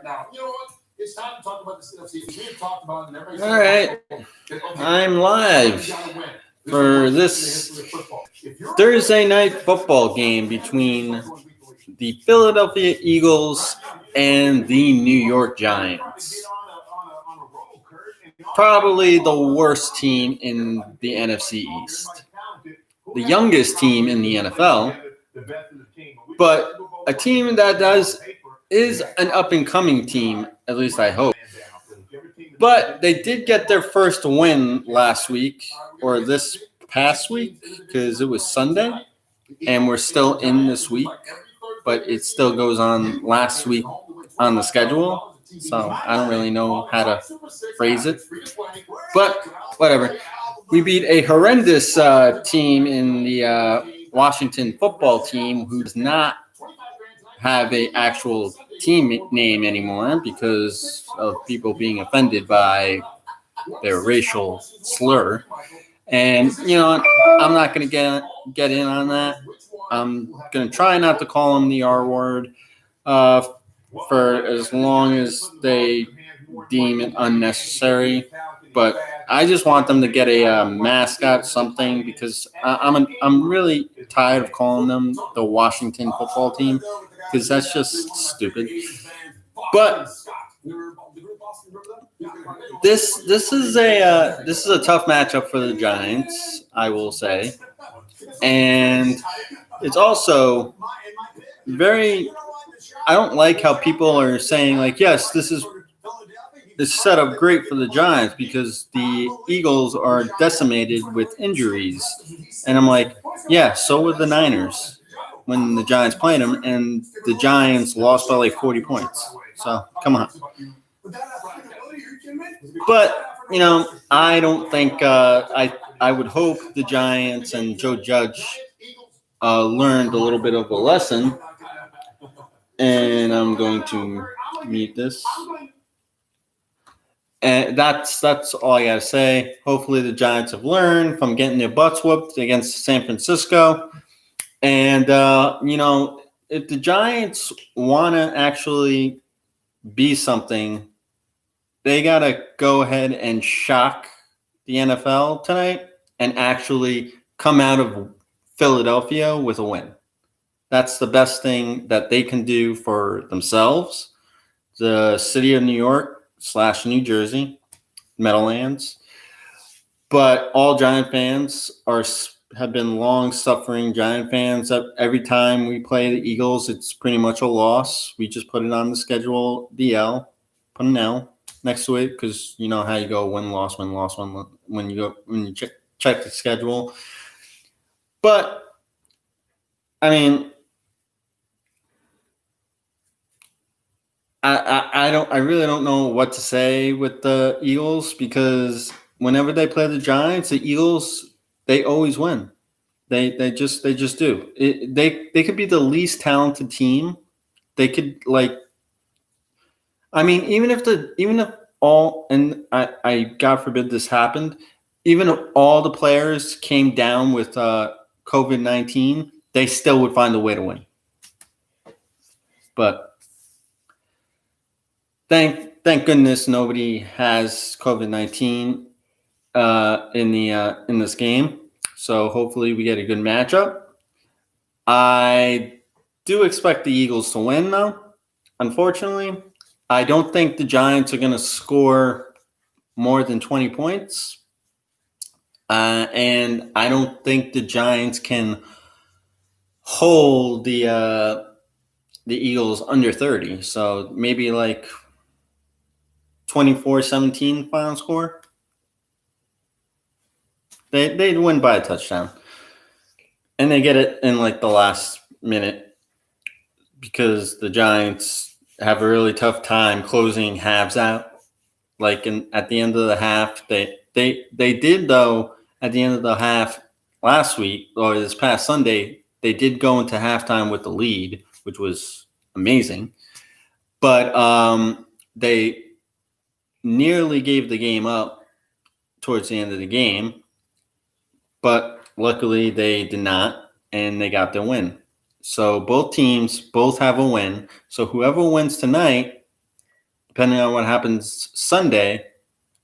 All right, I'm live for this Thursday night football game between the Philadelphia Eagles and the New York Giants. Probably the worst team in the NFC East. The youngest team in the NFL, but a team that is an up-and-coming team, at least I hope. But they did get their first win last week, or this past week, because it was Sunday, and we're still in this week, but it still goes on last week on the schedule, so I don't really know how to phrase it. But whatever. We beat a horrendous team in the Washington football team who does not have an actual team name anymore because of people being offended by their racial slur. And, I'm not going to get in on that. I'm going to try not to call them the R word for as long as they deem it unnecessary. But I just want them to get a mascot, something, because I'm really tired of calling them the Washington football team because that's just stupid. But this is a tough matchup for the Giants, I will say, and it's also very. I don't like how people are saying like, yes, this is set up great for the Giants because the Eagles are decimated with injuries. And I'm like, yeah, so were the Niners when the Giants played them, and the Giants lost by like 40 points. So, come on. But, I don't think I would hope the Giants and Joe Judge learned a little bit of a lesson. And I'm going to mute this. And that's all I gotta say. Hopefully the Giants have learned from getting their butts whooped against San Francisco. And if the Giants want to actually be something, they gotta go ahead and shock the NFL tonight and actually come out of Philadelphia with a win. That's the best thing that they can do for themselves, the city of New York / New Jersey, Meadowlands. But all Giant fans have been long-suffering Giant fans. Every time we play the Eagles, it's pretty much a loss. We just put it on the schedule, DL, put an L next to it, because you know how you go win-loss, win-loss, when you check the schedule. But I mean, I really don't know what to say with the Eagles, because whenever they play the Giants, the Eagles, they always win. They just do. They could be the least talented team. They could even if all, and I God forbid this happened, even if all the players came down with COVID-19, they still would find a way to win. But Thank goodness nobody has COVID-19 in this game. So hopefully we get a good matchup. I do expect the Eagles to win, though. Unfortunately, I don't think the Giants are going to score more than 20 points. And I don't think the Giants can hold the Eagles under 30. So maybe like 24-17 final score. They'd win by a touchdown. And they get it in like the last minute because the Giants have a really tough time closing halves out. Like at the end of the half, they did, though, at the end of the half last week or this past Sunday, they did go into halftime with the lead, which was amazing. But they nearly gave the game up towards the end of the game, but luckily they did not, and they got their win. So both teams both have a win. So whoever wins tonight depending on what happens Sunday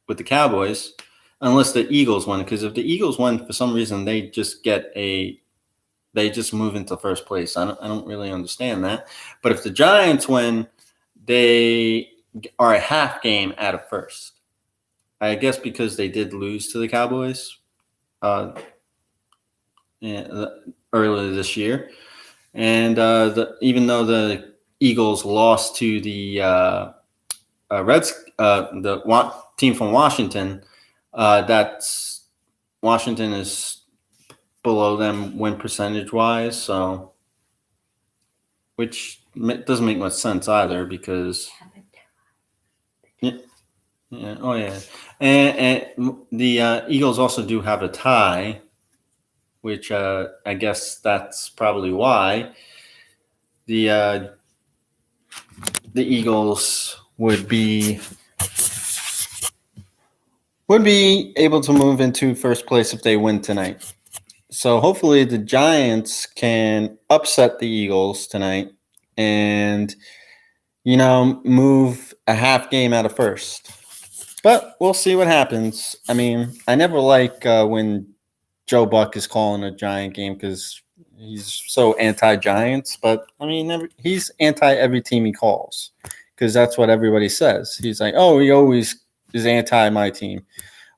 with the Cowboys, unless the Eagles win. Because if the Eagles win, for some reason, they just move into first place. I don't really understand that. But if the Giants win, they are a half game out of first. I guess because they did lose to the Cowboys earlier this year. And even though the Eagles lost to the team from Washington, that's Washington is below them win percentage wise, so which doesn't make much sense either because and the Eagles also do have a tie, which I guess that's probably why the Eagles would be able to move into first place if they win tonight. So hopefully the Giants can upset the Eagles tonight and, move a half game out of first. But we'll see what happens. I mean, I never like when Joe Buck is calling a Giant game because he's so anti-Giants. But, I mean, he's anti every team he calls because that's what everybody says. He's like, oh, he always is anti my team.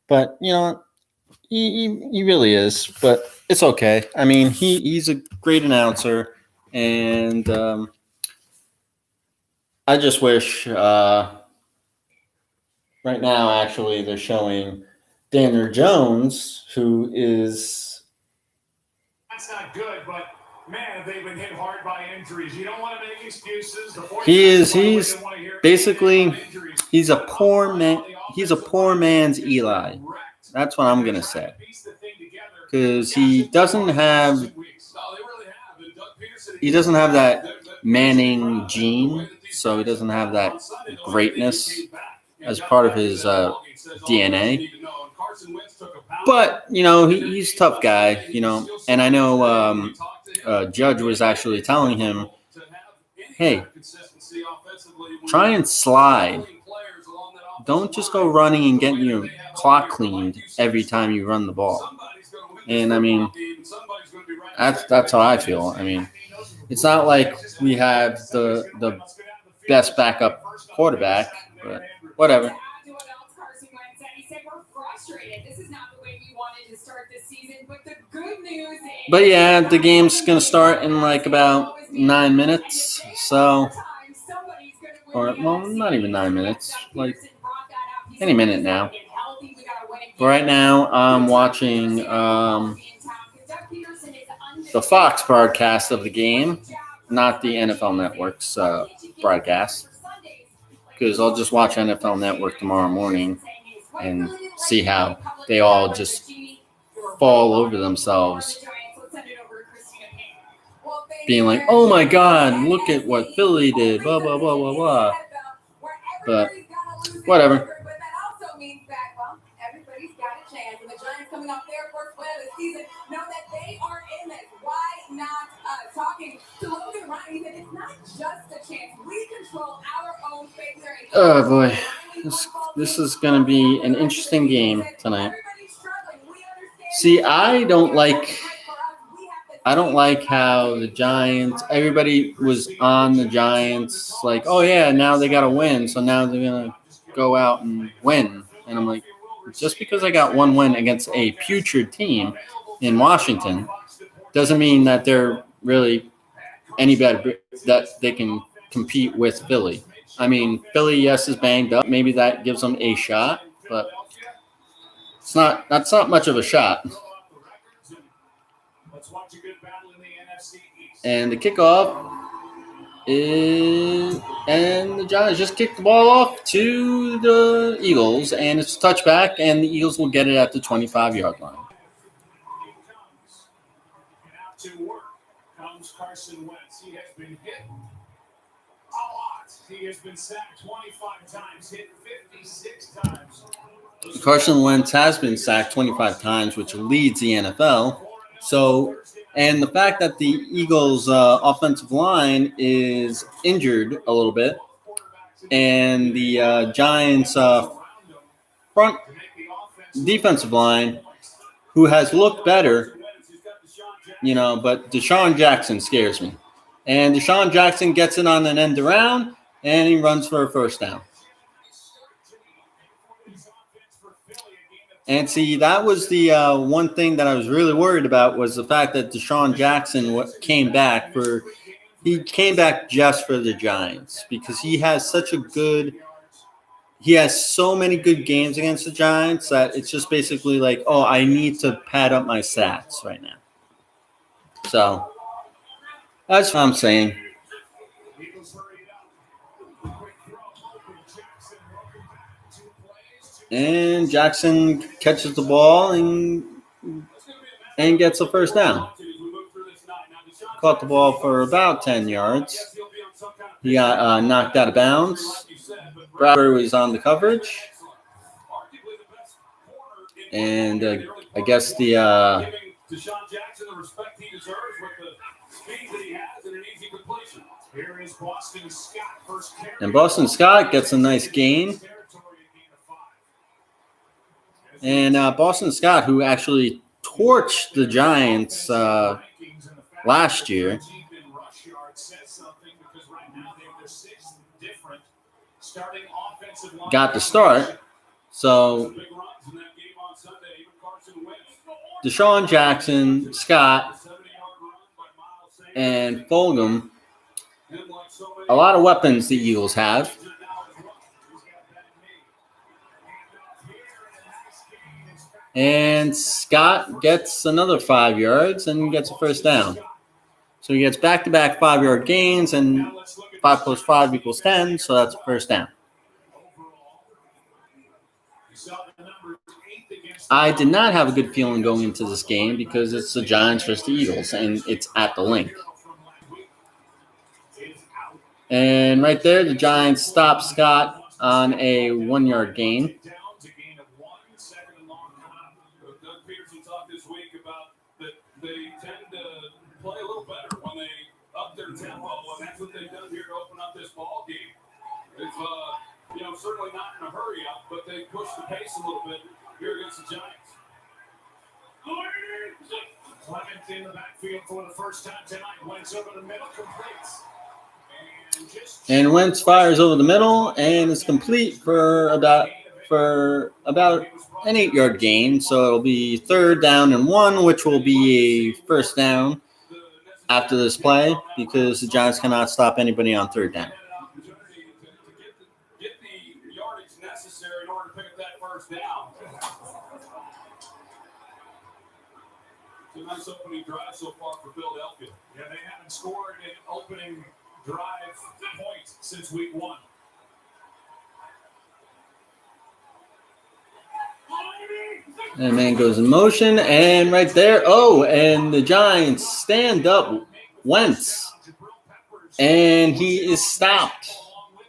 But, he really is. But it's okay. I mean, he's a great announcer. And I just wish right now, actually, they're showing Daniel Jones, who is. That's not good, but man, they've been hit hard by injuries. You don't want to make excuses. He's basically he's a poor man. He's a poor man's Eli. That's what I'm gonna say, because he doesn't have that Manning gene, so he doesn't have that greatness as part of his DNA. But, he's a tough guy, and I know Judge was actually telling him, hey, try and slide. Don't just go running and getting your clock cleaned every time you run the ball. And, I mean, that's how I feel. I mean, it's not like we have the best backup quarterback, but whatever. But yeah, the game's gonna start in like about 9 minutes. So, not even 9 minutes, like any minute now. But right now, I'm watching the Fox broadcast of the game, not the NFL Network's broadcast, because I'll just watch NFL Network tomorrow morning and see how they all just fall over themselves, being like, oh my God, look at what Philly did, blah, blah, blah, blah, blah. But whatever. Oh boy, this is going to be an interesting game tonight. See, I don't like how the Giants, everybody was on the Giants, like, oh yeah, now they got to win, so now they're going to go out and win. And I'm like, just because I got one win against a putrid team in Washington doesn't mean that they're really any better, that they can compete with Philly. I mean, Philly, yes, is banged up. Maybe that gives them a shot, but that's not much of a shot. And the kickoff is, and the Giants just kicked the ball off to the Eagles, and it's a touchback, and the Eagles will get it at the 25-yard line. To work comes Carson Wentz. He has been hit a lot. He has been sacked 25 times, hit 56 times. Carson Wentz has been sacked 25 times, which leads the NFL. So, and the fact that the Eagles' offensive line is injured a little bit and the Giants front defensive line, who has looked better, but Deshaun Jackson scares me. And Deshaun Jackson gets it on an end around, and he runs for a first down. And see, that was the one thing that I was really worried about, was the fact that Deshaun Jackson came back just for the Giants, because he has so many good games against the Giants that it's just basically like, oh, I need to pad up my stats right now. So that's what I'm saying. And Jackson catches the ball and gets a first down. Caught the ball for about 10 yards. He got knocked out of bounds. Bradbury was on the coverage. And I guess the Deshaun Jackson the respect he deserves with the speed that he has and an easy completion. Here is Boston Scott, first carry. And Boston Scott gets a nice gain. And Boston Scott, who actually torched the Giants last year, got the start. So Deshaun Jackson, Scott, and Fulgham, a lot of weapons the Eagles have. And Scott gets another 5 yards and gets a first down. So he gets back-to-back 5-yard gains, and 5 plus 5 equals 10, so that's a first down. I did not have a good feeling going into this game because it's the Giants versus the Eagles, and it's at the Link. And right there, the Giants stop Scott on a 1-yard gain. They tend to play a little better when they up their tempo, and that's what they've done here to open up this ball game. They've, certainly not in a hurry up, but they push the pace a little bit here against the Giants. Clement in the backfield for the first time tonight. Wentz over the middle, completes. And Wentz fires over the middle, and it's complete for about an 8-yard gain. So it'll be 3rd down and 1, which will be a first down after this play because the Giants cannot stop anybody on 3rd down. Get the yardage necessary in order to pick up that first down. It's a nice opening drive so far for Philadelphia. Yeah, they haven't scored an opening drive point since week 1. And man goes in motion, and right there, and the Giants stand up Wentz, and he is stopped,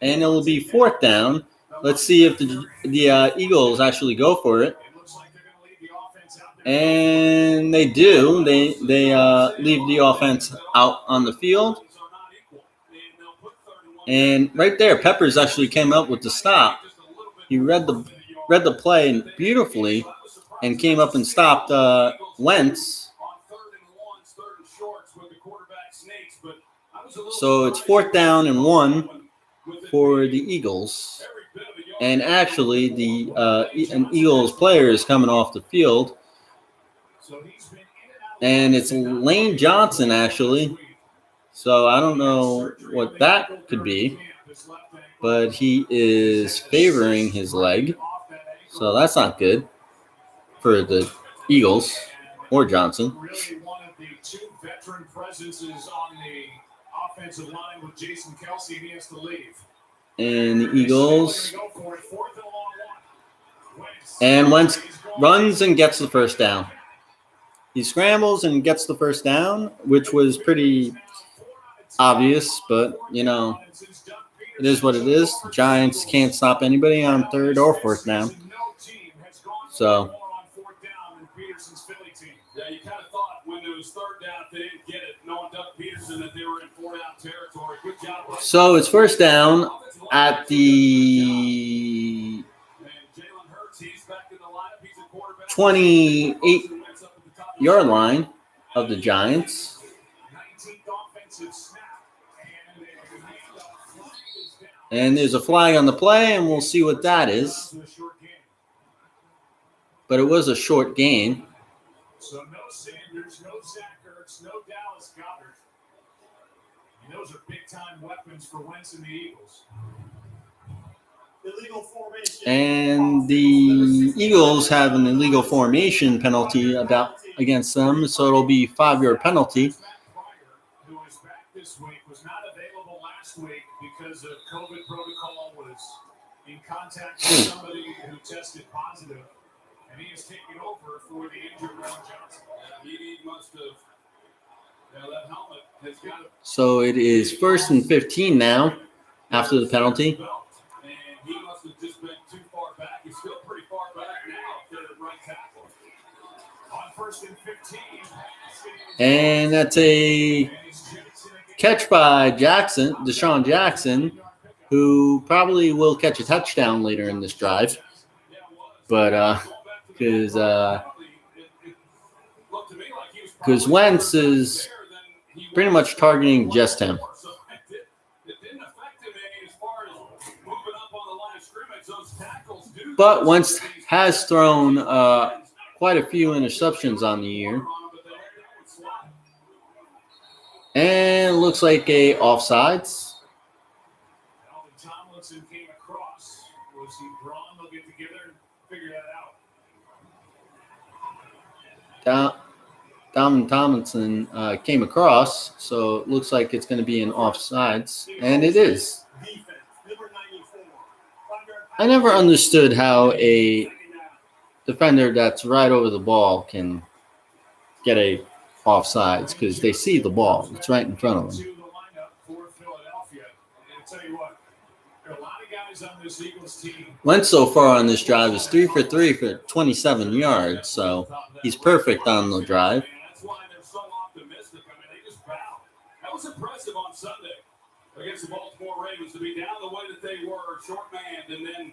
and it will be 4th down. Let's see if the Eagles actually go for it, and they do. They leave the offense out on the field, and right there, Peppers actually came up with the stop. He read the play beautifully and came up and stopped Wentz. So it's 4th down and 1 for the Eagles. And actually, an Eagles player is coming off the field. And it's Lane Johnson, actually. So I don't know what that could be. But he is favoring his leg. So that's not good for the Eagles or Johnson. Really one of the 2 veteran presences on the offensive line with Jason Kelce. He has to leave. And the Eagles. And Wentz runs and gets the first down. He scrambles and gets the first down, which was pretty obvious, but, it is what it is. The Giants can't stop anybody on 3rd or 4th down. So. Yeah, you kind of thought when it was 3rd down, if they didn't get it, knowing Doug Peterson, that they were in 4th down territory. Good job. So it's 1st down at the 28-yard line of the Giants. And there's a flag on the play, and we'll see what that is. But it was a short gain. So no Sanders, no Zach Ertz, no Dallas Goedert. And those are big-time weapons for Wentz and the Eagles. Illegal formation. And the Eagles have an illegal formation penalty against them, so it'll be a 5-yard penalty. Who was back this week, was not available last week because of COVID protocol, was in contact with somebody who tested positive. And he has taken over for the injured Ron Johnson. He must have. That helmet has got to. So it is 1st and 15 now after the penalty. And he must have just been too far back. He's still pretty far back now to the right tackle. On 1st and 15. And that's a catch by Deshaun Jackson, who probably will catch a touchdown later in this drive. But because Wentz is pretty much targeting just him. But Wentz has thrown quite a few interceptions on the year. And looks like a offsides. Alvin Tomlinson came across. Was he drawn? They'll get together and figure that out. Alvin Tomlinson came across, so it looks like it's going to be an offsides, and it is. I never understood how a defender that's right over the ball can get a offsides, because they see the ball. It's right in front of them. Wentz so far on this drive is 3 for 3 for 27 yards, so he's perfect on the drive. That's why they're so optimistic. I mean, they just bowed. That was impressive on Sunday against the Baltimore Ravens to be down the way that they were, short-manned, and then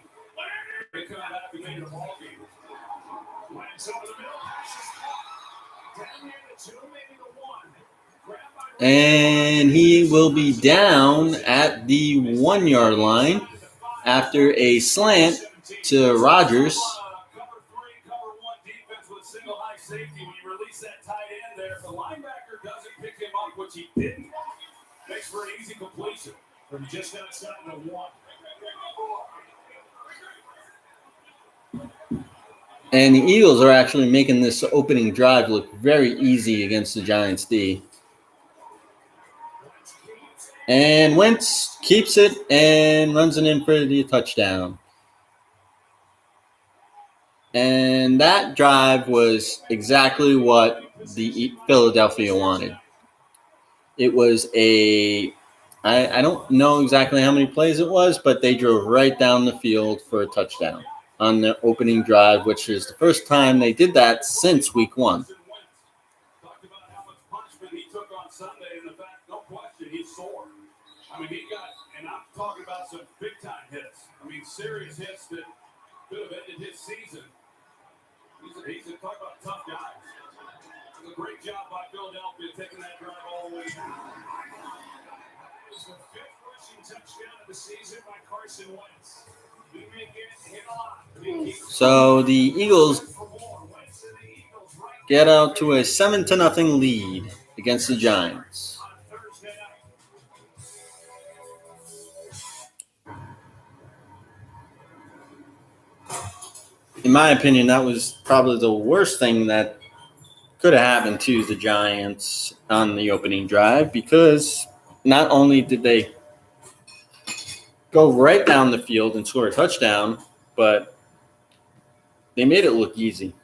they come back and made it a ball game. Wentz over the middle, passes down near the 2, maybe the 1. And he will be down at the 1-yard line after a slant to Rodgers. Cover 3, cover 1 defense with a single high safety. When you release that tight end there, if the linebacker doesn't pick him up, which he didn't, makes for an easy completion from just outside the 1. And the Eagles are actually making this opening drive look very easy against the Giants D. And Wentz keeps it and runs it in for the touchdown. And that drive was exactly what the Philadelphia wanted. It was I don't know exactly how many plays it was, but they drove right down the field for a touchdown on their opening drive, which is the first time they did that since week 1. Talked about how much punishment he took on Sunday, and the fact, no question, he's sore. I mean, he got, and I'm talking about some big-time hits. I mean, serious hits that could have ended his season. He's talk about tough guys. It was a great job by Philadelphia taking that drive all the way down. That is the 5th rushing touchdown of the season by Carson Wentz. We may get hit a lot. So the Eagles get out to a 7-0 lead against the Giants. In my opinion, that was probably the worst thing that could have happened to the Giants on the opening drive, because not only did they go right down the field and score a touchdown, but they made it look easy.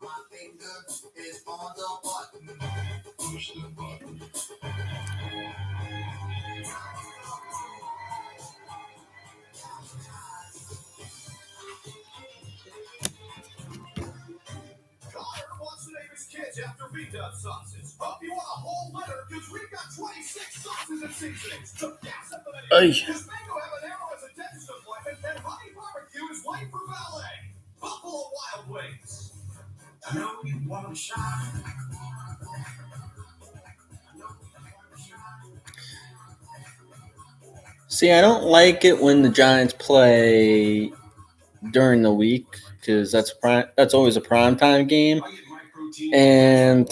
My finger is on the button. Push the button. After Vita sauces. Hope you want a whole litter because we've got 26 sauces and seasonings. So gas up the menu. Because Mango Habanero has a dentist appointment and Honey Barbecue is late for ballet. Buffalo Wild Wings. I know you want to shine. See, I don't like it when the Giants play during the week because that's always a primetime game, and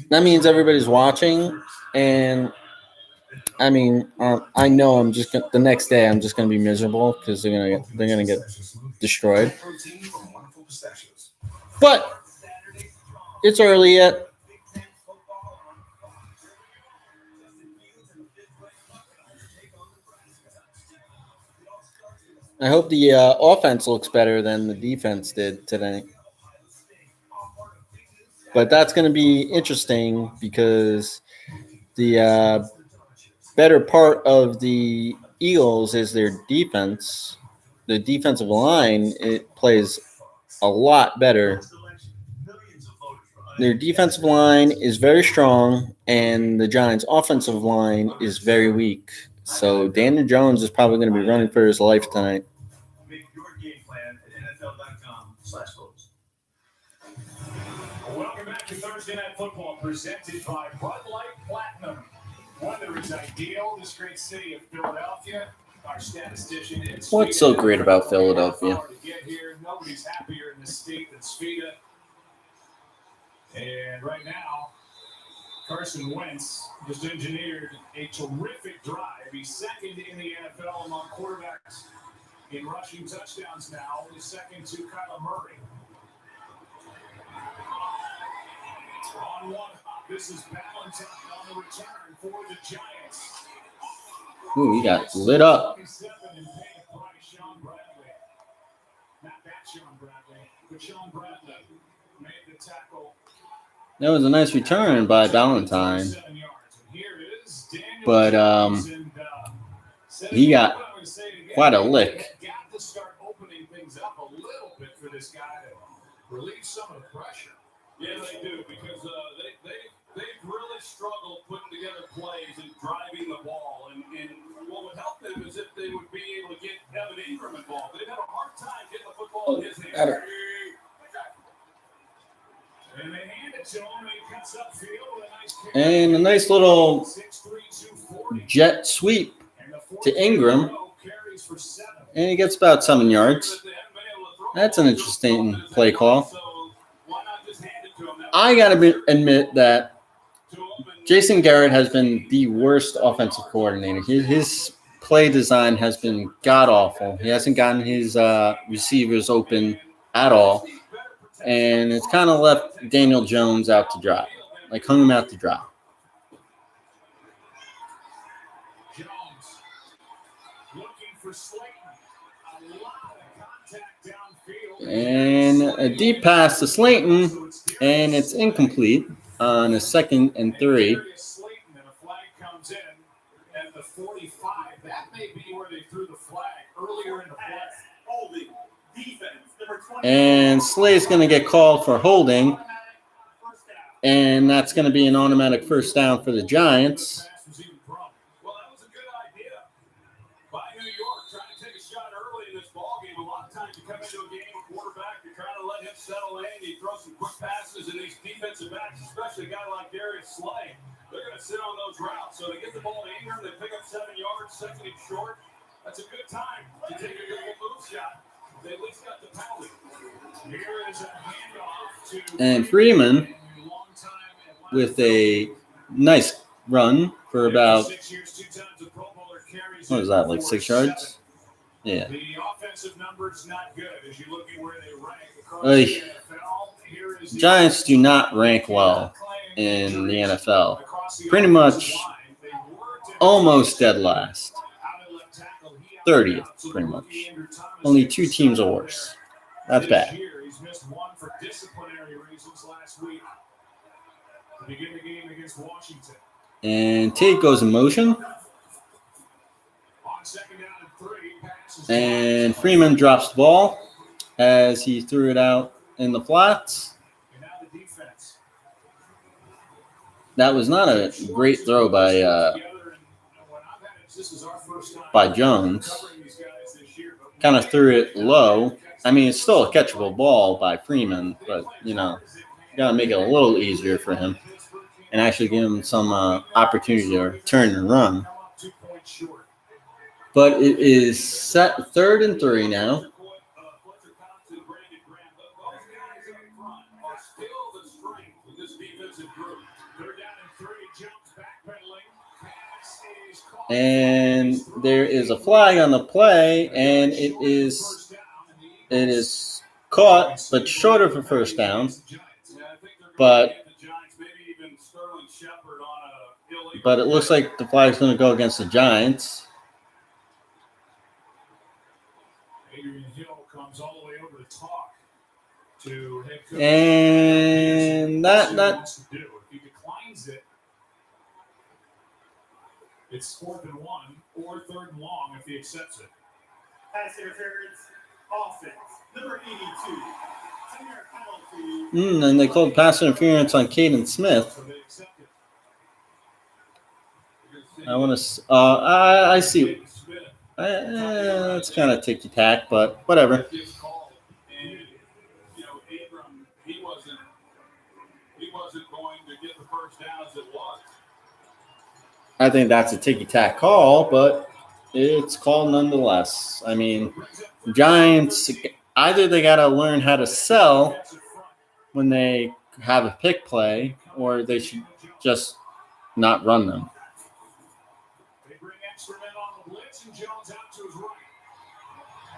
that means everybody's watching. And I mean, I know the next day I'm just gonna be miserable because they're gonna get destroyed. But it's early yet. I hope the offense looks better than the defense did today. But that's going to be interesting because the better part of the Eagles is their defense. The defensive line, it plays a lot better. Their defensive line is very strong, and the Giants' offensive line is very weak. So Daniel Jones is probably going to be running for his life tonight. Make your game plan at NFL.com/photos. Welcome back to Thursday Night Football, presented by Bud Light Platinum. Weather is ideal. This great city of Philadelphia. Our statistician is. What's so great about Philadelphia? To get here, nobody's happier in this state than Svita. And right now, Carson Wentz just engineered a terrific drive. He's second in the NFL among quarterbacks in rushing touchdowns now, only second to Kyler Murray. On one hop, this is Valentine on the return for the Giants. Ooh, he got lit up. Sean Bradley. Not that Sean Bradley, but Sean Bradley made the tackle. That was a nice return by Valentine. But he got quite a lick. Got to start opening things up a little bit for this guy to relieve some of the pressure. Yeah, they do, because they've really struggled putting together plays and driving the ball. And what would help them is if they would be able to get Evan Ingram involved. They've had a hard time getting the football in his hands. And they hand it to him, and he cuts upfield with a nice kick. And a nice little jet sweep to Ingram. And he gets about 7 yards. That's an interesting play call. I got to admit that Jason Garrett has been the worst offensive coordinator. His play design has been god-awful. He hasn't gotten his receivers open at all. And it's kind of left Daniel Jones out to dry. Like, hung him out to dry. Jones looking for Slayton. A lot of contact downfield. And a deep pass to Slayton, and it's incomplete on a 2nd and 3. Slayton, and a flag comes in at the 45. That may be where they threw the flag earlier in the play. Holding defense. And Slay's going to get called for holding, and that's going to be an automatic first down for the Giants. Well, that was a good idea by New York, trying to take a shot early in this ballgame. A lot of times you come into a game with quarterback, you're trying to let him settle in, you throw some quick passes, and these defensive backs, especially a guy like Darius Slay, they're going to sit on those routes. So they get the ball to Ingram, they pick up 7 yards, 2nd and short. That's a good time to take a good move shot. They at least got the penalty. Here is a handoff to And Freeman with a nice run for about, what is that, like 6 yards? Yeah. The offensive numbers not good as you look at where they rank across Oy. the NFL. Here is the Giants do not rank well in the NFL. Pretty much almost dead last. 30th, pretty much. Only 2 teams are worse. That's bad. He's missed one for disciplinary reasons last week to begin the game against Washington. And Tate goes in motion. On 2nd down and 3, passes. And Freeman drops the ball as he threw it out in the flats. And now the defense That was not a great throw by Jones. Kind of threw it low. I mean, it's still a catchable ball by Freeman, but, you got to make it a little easier for him and actually give him some opportunity to turn and run. But it is set 3rd and 3 now. And there is a flag on the play, and it is caught, but short of a first down. But it looks like the flag's going to go against the Giants. And that it's 4th and 1 or 3rd and long if he accepts it. Pass interference, offense, number 82. Penalty. And they called pass interference on Caden Smith. So they accept it. I want to. I see. It's kind of ticky-tack, but whatever. He wasn't going to get the first down as it was. I think that's a ticky-tack call, but it's called nonetheless. I mean, Giants, either they got to learn how to sell when they have a pick play, or they should just not run them. They bring extra men on the blitz, and Jones out to his right.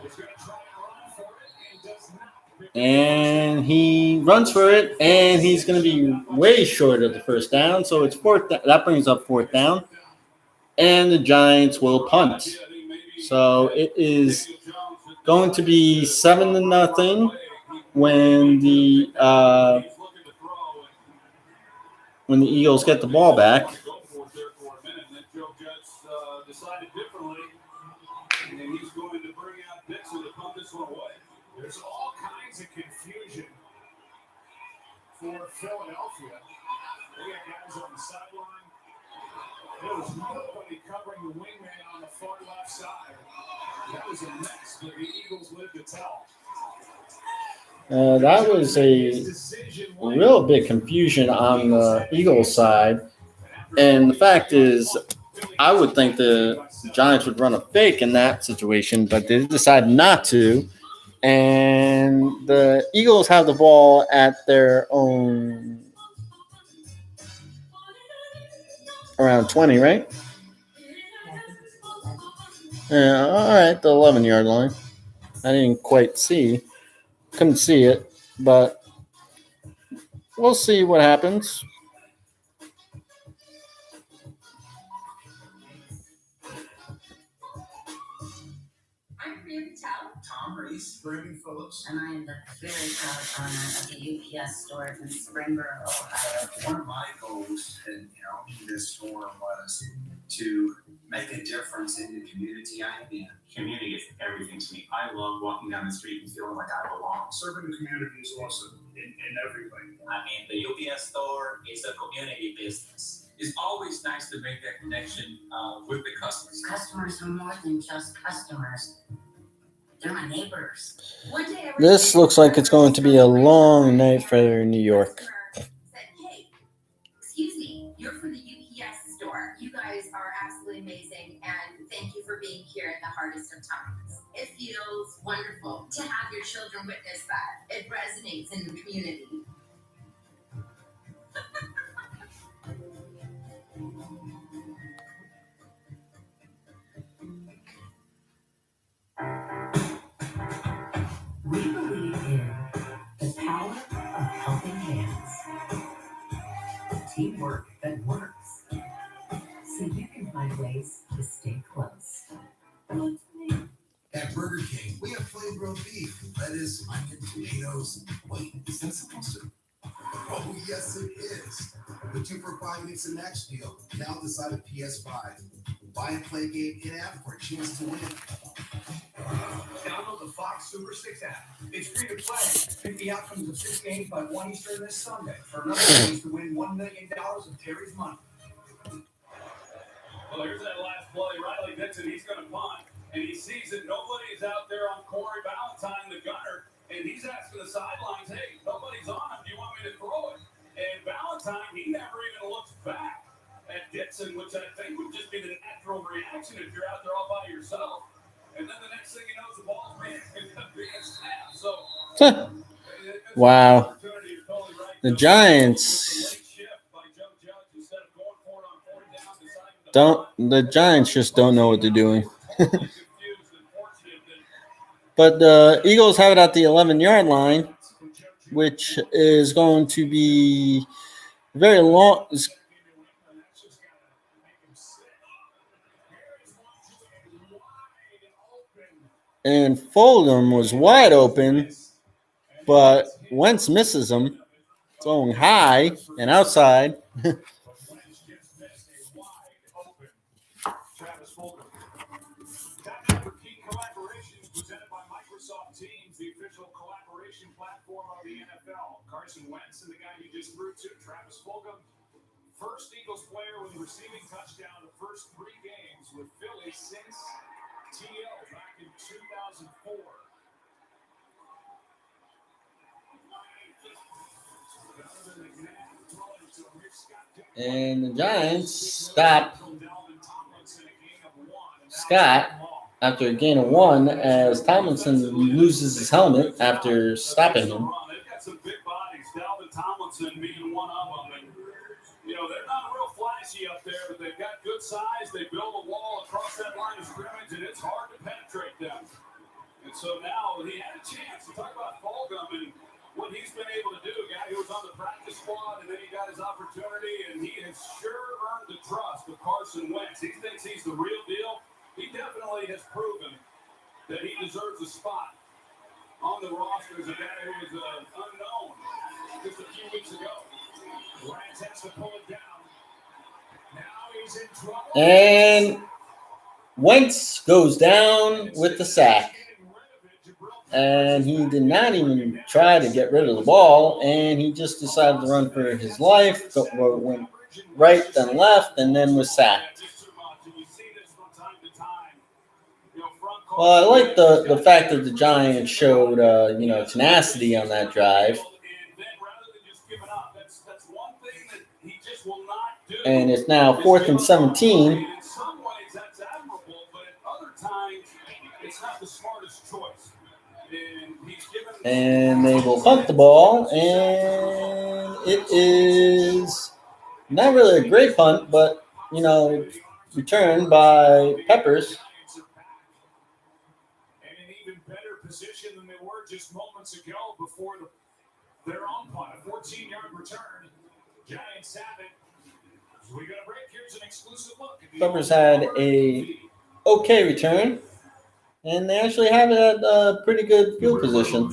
He's going to try and run for it, and does not. And he runs for it, and he's going to be way short of the first down. So it's 4th. That brings up 4th down, and the Giants will punt. So it is going to be 7-0 when the Eagles get the ball back. There's all kinds of confusion for Philadelphia. They got guys on the sideline. There was nobody covering the wingman on the far left side. That was a mess, but the Eagles lived to tell. That was a real big confusion on the Eagles side. And the fact is, I would think the Giants would run a fake in that situation, but they decided not to. And the Eagles have the ball at their own around 20, right? Yeah, all right, the 11-yard line. I didn't quite couldn't see it, but we'll see what happens. Tom Reese, Brandon Phillips, and I am the very proud owner of the UPS store in Springboro, Ohio. One of my goals in this store was to make a difference in the community I am in. Community is everything to me. I love walking down the street and feeling like I belong. serving the community is awesome in everything. I mean, the UPS store is a community business. It's always nice to make that connection with the customers. Customers are more than just customers. They're my neighbors. This looks like it's going to be a long night for New York. Said, hey, excuse me, you're from the UPS store. You guys are absolutely amazing, and thank you for being here in the hardest of times. It feels wonderful to have your children witness that. It resonates in the community. We believe in the power of helping hands. Teamwork that works. So you can find ways to stay close. At Burger King, we have flame grilled beef, lettuce, onion, tomatoes. Wait, is that supposed to? Oh, yes, it is. The 2 for $5 Mix and Match deal, now on the side of PS5. Buy and play game in-app for a chance to win. And I don't know the Fox Super 6 app. It's free to play. Pick the outcomes of 6 games by 1 Eastern this Sunday for another chance to win $1 million of Terry's money. Well, here's that last play. Riley Dixon, he's going to punt. And he sees that nobody is out there on Corey Valentine, the gunner. And he's asking the sidelines, hey, nobody's on him. Do you want me to throw it? And Valentine, he never even looks back at Dixon, which I think would just be the natural reaction if you're out there all by yourself. And then the next thing you know is the ball's being snapped. So, Wow. The Giants the Giants just don't know what they're doing. But the Eagles have it at the 11-yard line, which is going to be very long. And Fulgham was wide open, but Wentz misses him, throwing high and outside. Travis Fulgham. Time for Key Collaborations presented by Microsoft Teams, the official collaboration platform of the NFL. Carson Wentz and the guy you just threw to, Travis Fulgham. First Eagles player with a receiving touchdown the first 3 games with Philly since T.O. back in 2004. And the Giants stop Scott after a gain of 1 as Tomlinson loses his helmet after stopping him. They've got some big bodies, Dalvin Tomlinson being one of them. And, you know, they're not real flashy up there, but they've got good size. They build a wall across that line of scrimmage, and it's hard to penetrate them. And so now he had a chance to talk about Fulgham and what he's been able to do. A guy who was on the practice squad, and then he got his opportunity, and he has sure earned the trust of Carson Wentz. He thinks he's the real deal. He definitely has proven that he deserves a spot on the roster as a guy who was unknown just a few weeks ago. Lance has to pull it down. Now he's in trouble. And Wentz goes down with the sack. And he did not even try to get rid of the ball, and he just decided to run for his life, went right then left, and then was sacked. Well, I like the fact that the Giants showed tenacity on that drive. And it's now 4th and 17. In some ways, that's admirable, but at other times, it's not the smartest choice. And they will punt the ball, and it is not really a great punt, but, returned by Peppers. And in even better position than they were just moments ago before their own punt, a 14-yard return. Giants have it. So we got a break. Here's an exclusive look. Peppers had a okay return. And they actually have it at a pretty good field position.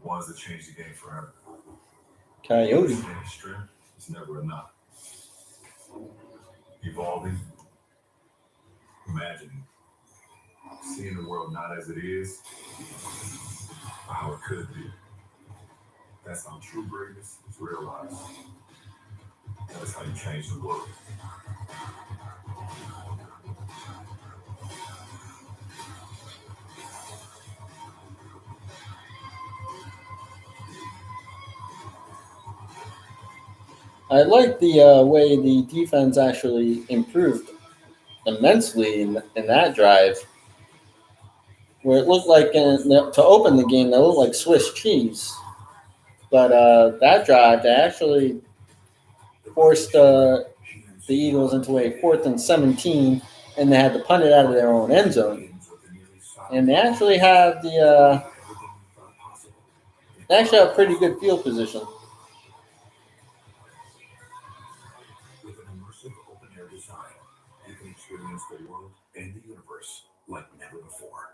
Ones that change the game forever. Coyote. Strength is never enough. Evolving. Imagining. Seeing the world not as it is, or how it could be. That's how true greatness is realized. That's how you change the world. I like the way the defense actually improved immensely in that drive, where it looked like to open the game, they looked like Swiss cheese. But that drive, they actually forced the Eagles into a 4th and 17, and they had to punt it out of their own end zone. And they actually have they actually have a pretty good field position. With an immersive open-air design, you can experience the world and the universe like never before.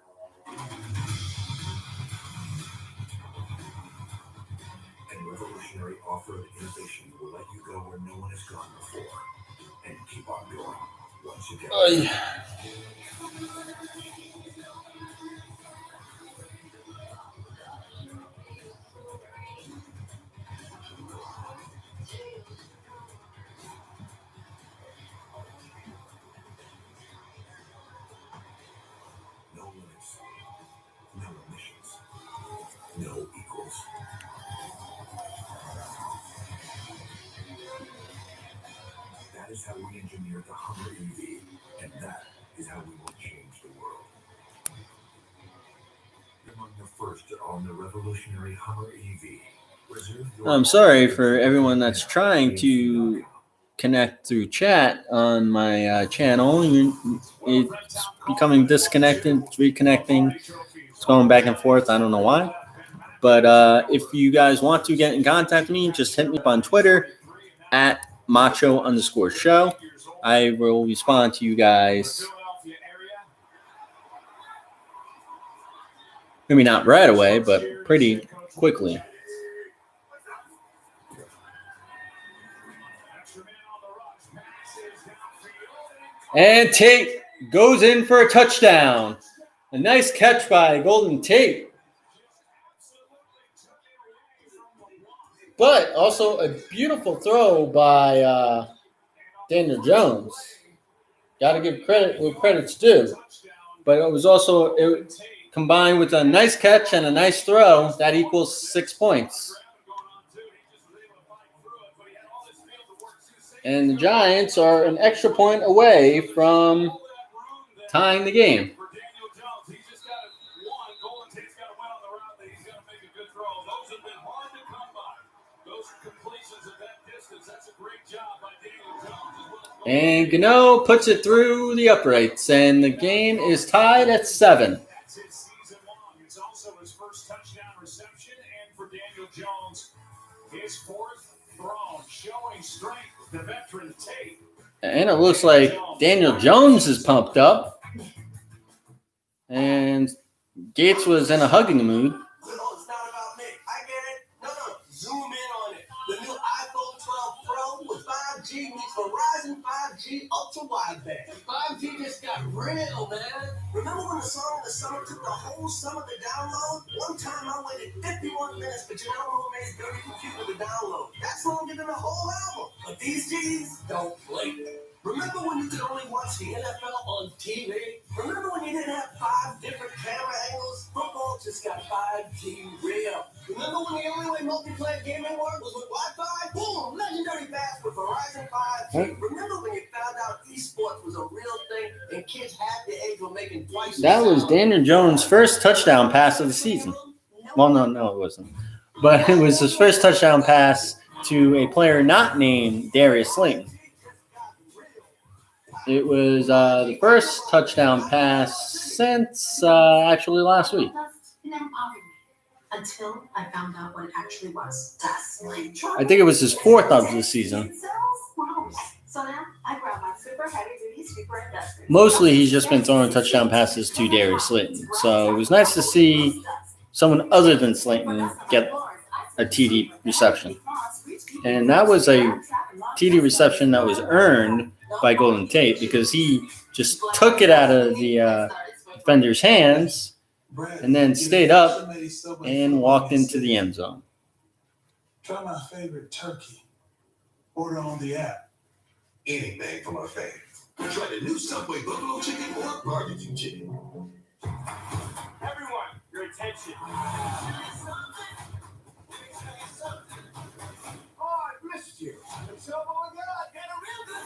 And revolutionary off-road innovation will let you go where no one has gone before and keep on going. Once you get no limits, no emissions, no equals. That is how we engineered the Hummer EV, and that is how we will change the world. Among the first on the revolutionary Hummer EV. Reserve your I'm sorry for everyone that's trying to connect through chat on my channel. It's becoming disconnected, it's reconnecting. It's going back and forth. I don't know why. But if you guys want to get in contact with me, just hit me up on Twitter at macho_show. I will respond to you guys. Maybe not right away, but pretty quickly. And Tate goes in for a touchdown. A nice catch by Golden Tate. But also a beautiful throw by Daniel Jones. Got to give credit where credit's due. But it was also combined with a nice catch and a nice throw. That equals 6 points. And the Giants are an extra point away from tying the game. And Gano puts it through the uprights, and the game is tied at 7. That's his season long. It's also his first touchdown reception, and for Daniel Jones, his fourth thrown, showing strength. The veteran Tate. And it looks like Daniel Jones is pumped up. And Gates was in a hugging mood. No, it's not about me. I get it. No. Zoom in on it. The new iPhone 12 Pro with 5G meets Verizon 5G ultra wideband. 5G just got real, man. Remember when the song in the summer took the whole summer to download? One time I waited 51 minutes for Janelle Monáe's dirty computer to download. That's longer than the whole album. But these G's don't play. Remember when you could only watch the NFL on TV? Remember when you didn't have 5 different camera angles? Football just got 5G real. Remember when the only way multiplayer gaming worked was with Wi-Fi? Boom! Legendary fast with Verizon 5G. Remember when you found out esports was a real thing and kids half the age were making twice? That was Daniel Jones' first touchdown pass of the season. Well, no, it wasn't. But it was his first touchdown pass to a player not named Darius Slayton. It was the first touchdown pass since actually last week. Until I found out what it actually was. I think it was his 4th of the season. So now I grab my super heavy duty super industrial. Mostly he's just been throwing touchdown passes to Darius Slayton. So it was nice to see someone other than Slayton get a TD reception. And that was a TD reception that was earned by Golden Tate because he just took it out of the defender's hands and then stayed up and walked into the end zone. Try my favorite turkey. Order on the app. Anything from our fans. Try the new Subway Buffalo Chicken or Barbecue Chicken. Everyone, your attention. Oh, I missed you. So, oh my God, get a real good.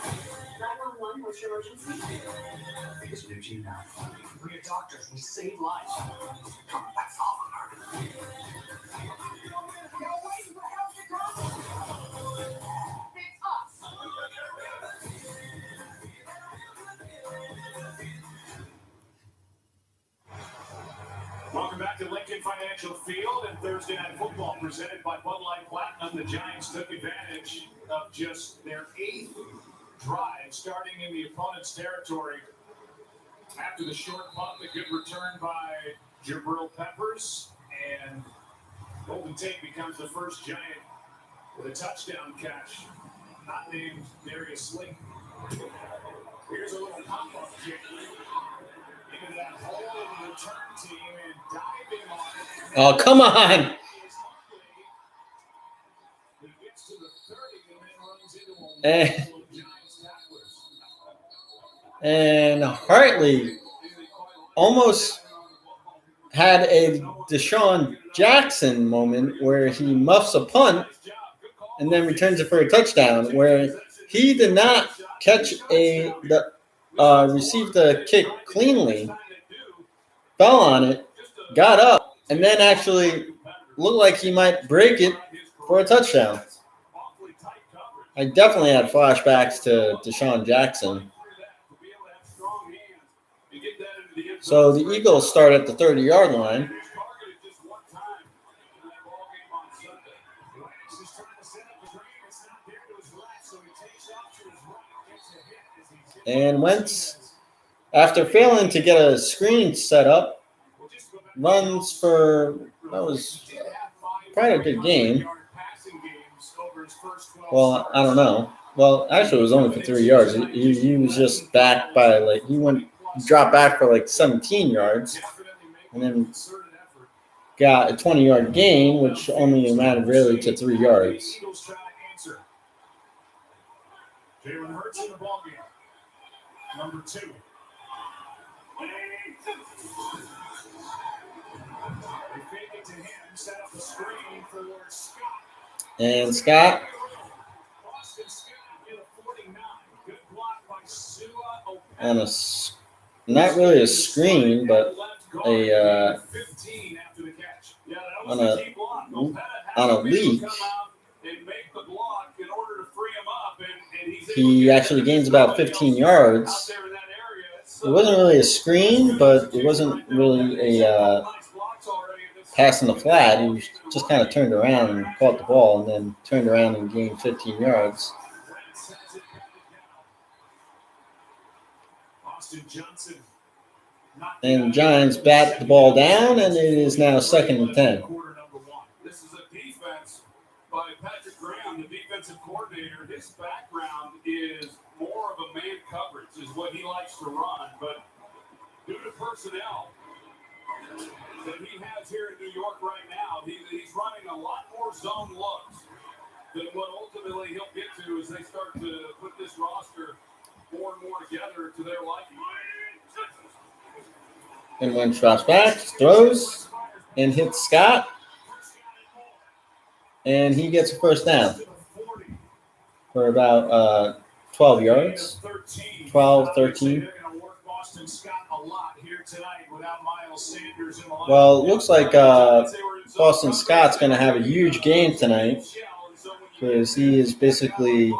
911, what's your emergency? There's a new team now. We're doctors. We save lives. Come, that's all I'm learning. You're waiting for help to come. It's us. Welcome back to Lincoln Financial Field and Thursday Night Football presented by Bud Light Platinum. The Giants took advantage of just their 8th drive starting in the opponent's territory. After the short punt, a good return by Jabril Peppers, and Golden Tate becomes the first Giant with a touchdown catch, not named Darius Slayton. Here's a little pop-up kick into that hole of the return team and diving on it. Oh, come on. He gets to the 30 and then runs into a Eh. wall of Giants tacklers. And Hartley almost had a Deshaun Jackson moment where he muffs a punt and then returns it for a touchdown, where he did not receive the kick cleanly, fell on it, got up, and then actually looked like he might break it for a touchdown. I definitely had flashbacks to Deshaun Jackson. So the Eagles start at the 30-yard line. And Wentz, after failing to get a screen set up, runs for, that was quite a good game. Well, I don't know. Well, actually, it was only for 3 yards. He was just back by, like, he dropped back for like 17 yards and then got a 20-yard gain, which only amounted really to 3 yards. Jalen Hurts in the ballgame. Number 2. They fake it to him, set up a screen for Scott. And Scott Boston Scott get a 49. Good block by Sua on a, not really a screen, but a 15 after the catch. on a leak. He actually gains about 15 yards. It wasn't really a screen, but it wasn't really a pass in the flat. He was just kind of turned around and caught the ball and then turned around and gained 15 yards. And the Giants bat the ball down, and it is now 2nd and 10. This is a defense by Patrick Graham, the defensive coordinator. His background is more of a man coverage, is what he likes to run. But due to personnel that he has here in New York right now, he's running a lot more zone looks than what ultimately he'll get to as they start to put this roster more and more together to their liking. And when drops back, throws, and hits Scott. And he gets a first down for about 12 yards. 12, 13. Well, it looks like Boston Scott's going to have a huge game tonight because he is basically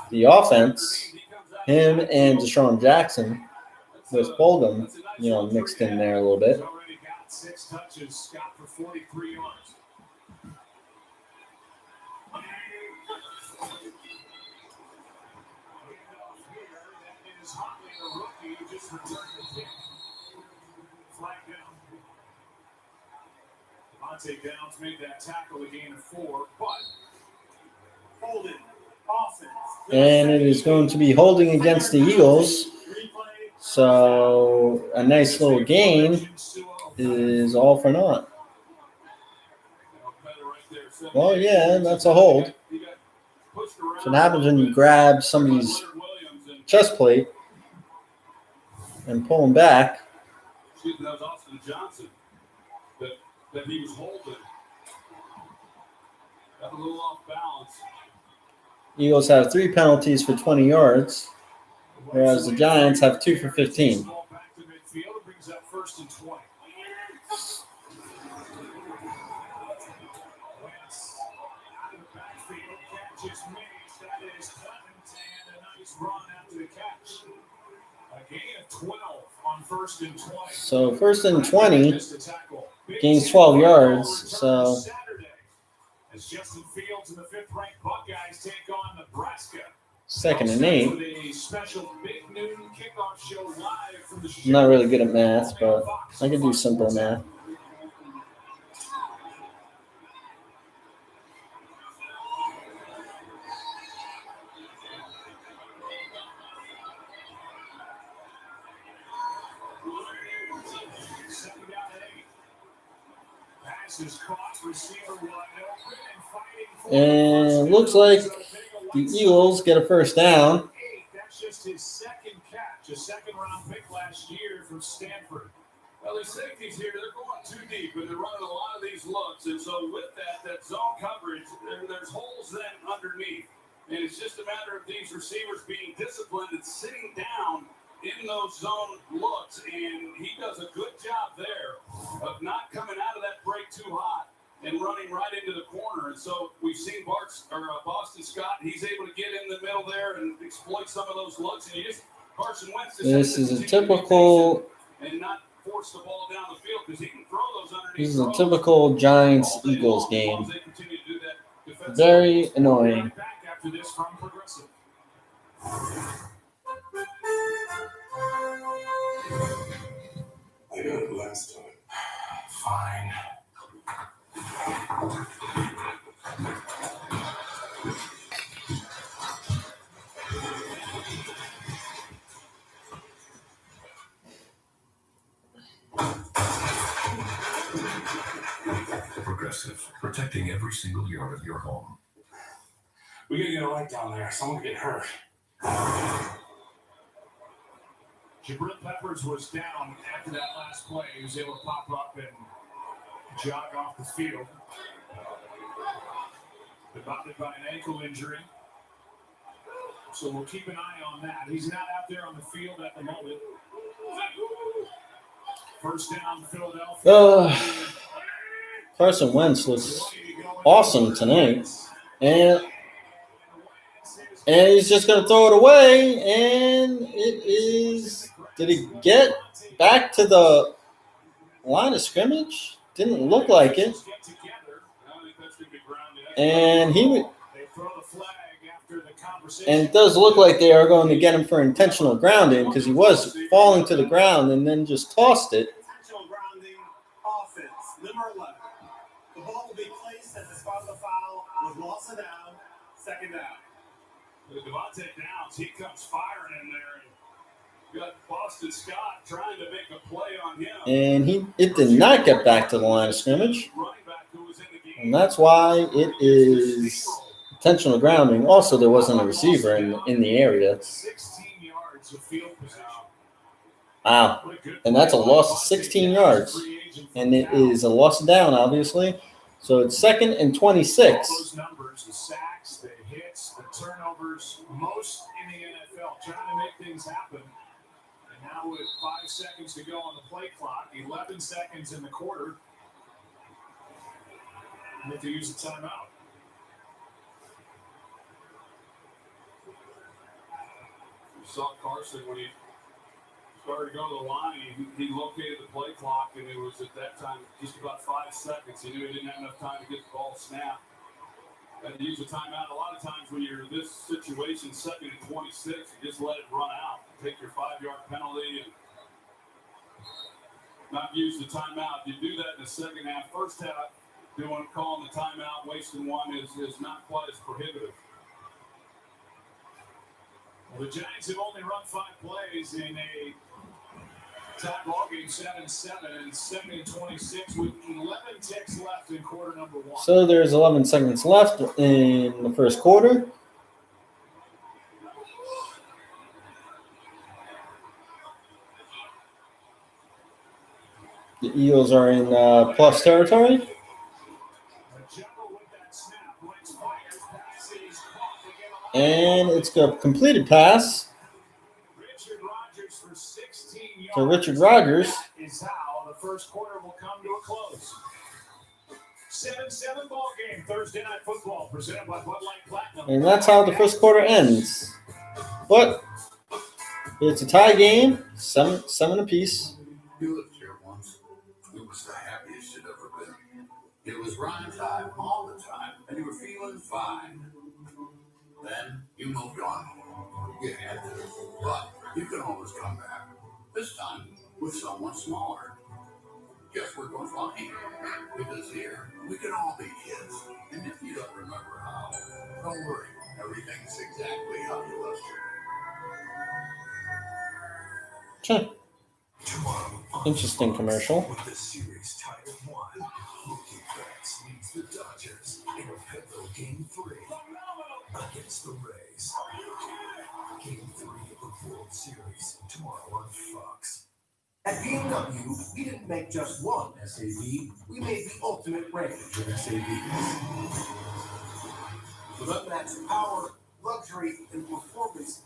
the offense. Him and Deshaun Jackson with Fulgham, mixed in there a little bit. Already got 6 touches. Scott for 43 yards. That is Huntley, the rookie, who just returned the kick. Flag down. Devontae Downs made that tackle, a gain of 4, but holding offense. And it is going to be holding against the Eagles. So a nice little gain is all for naught. Well, yeah, that's a hold. So what happens when you grab somebody's chest plate and pull them back. Excuse me, that was Austin Johnson that he was holding. Got a little off balance. Eagles have 3 penalties for 20 yards, whereas the Giants have 2 for 15. Ball back to midfield, brings up 1st and 20. Wentz out of the backfield, catch is made. That is Clemens, and a nice run after the catch. A gain of 12 on 1st and 20. So 1st and 20 gains 12 yards. So as Justin Fields and the 5th-ranked Buckeyes take on Nebraska. 2nd and 8. With a special big noon kickoff show live from the I'm not really good at math, but I can do simple math. And looks like the Eagles get a first down. That's just his second catch, a second-round pick last year from Stanford. Well, the safeties here, they're going too deep, and they're running a lot of these looks. And so with that zone coverage, there's holes then underneath. And it's just a matter of these receivers being disciplined and sitting down in those zone looks. And he does a good job there of not coming out of that break too hot and running right into the corner. And so we've seen Boston Scott, he's able to get in the middle there and exploit some of those looks. And Carson Wentz This is a typical. and not force the ball down the field because he can throw those underneath. This is a typical Giants-Eagles game. Very annoying. Back after this from Progressive. I got it last time. Fine. Progressive, protecting every single yard of your home. We gotta get a light down there. Someone get hurt. Jabril Peppers was down after that last play. He was able to pop up and jog off the field. Bothered by an ankle injury. So we'll keep an eye on that. He's not out there on the field at the moment. First down, Philadelphia. Carson Wentz looks awesome tonight. And he's just going to throw it away. And it is... Did he get back to the line of scrimmage? Didn't look like it. And it does look like they are going to get him for intentional grounding because he was falling to the ground and then just tossed it. Intentional grounding offense, number 11. The ball will be placed at the spot of the foul with loss of down, second down. Devontae Downs, he comes firing in there. You got Boston Scott trying to make a play on him. And it did not get back to the line of scrimmage. And that's why it is intentional grounding. Also, there wasn't a receiver in the area. 16 yards of field position. Wow. And that's a loss of 16 yards. And it is a loss down, obviously. So it's 2nd and 26. Those numbers, the sacks, the hits, the turnovers, most in the NFL, trying to make things happen. And now with 5 seconds to go on the play clock, 11 seconds in the quarter, you have to use a timeout. You saw Carson when he started to go to the line, he located the play clock, and it was at that time just about 5 seconds. He knew he didn't have enough time to get the ball snapped. And use a timeout. A lot of times when you're in this situation, 2nd and 26, you just let it run out. Take your 5-yard penalty and not use the timeout. You do that in the second half. First half, calling the timeout, wasting one is not quite as prohibitive. Well, the Giants have only run 5 plays in a tie ball game, 7-7 and 7-26 with 11 ticks left in quarter number 1. So there's 11 seconds left in the first quarter. The Eagles are in plus territory. And it's a completed pass to Richard Rodgers. That is how the first quarter will come to a close. 7-7 ball game, Thursday Night Football, presented by Bud Light Platinum. And that's how the first quarter ends. But it's a tie game, 7 apiece. You lived here once. It was the happiest you'd ever been. It was rhyme time all the time, and you were feeling fine. Then you moved on. You had to, but you can always come back. This time with someone smaller. Guess we're going flying. Because here, we can all be kids. And if you don't remember how, don't worry. Everything's exactly how you left it. Interesting commercial. With the series title 1, looking At BMW, we didn't make just one SAV, we made the ultimate range of SAVs. With unmatched power, luxury, and performance,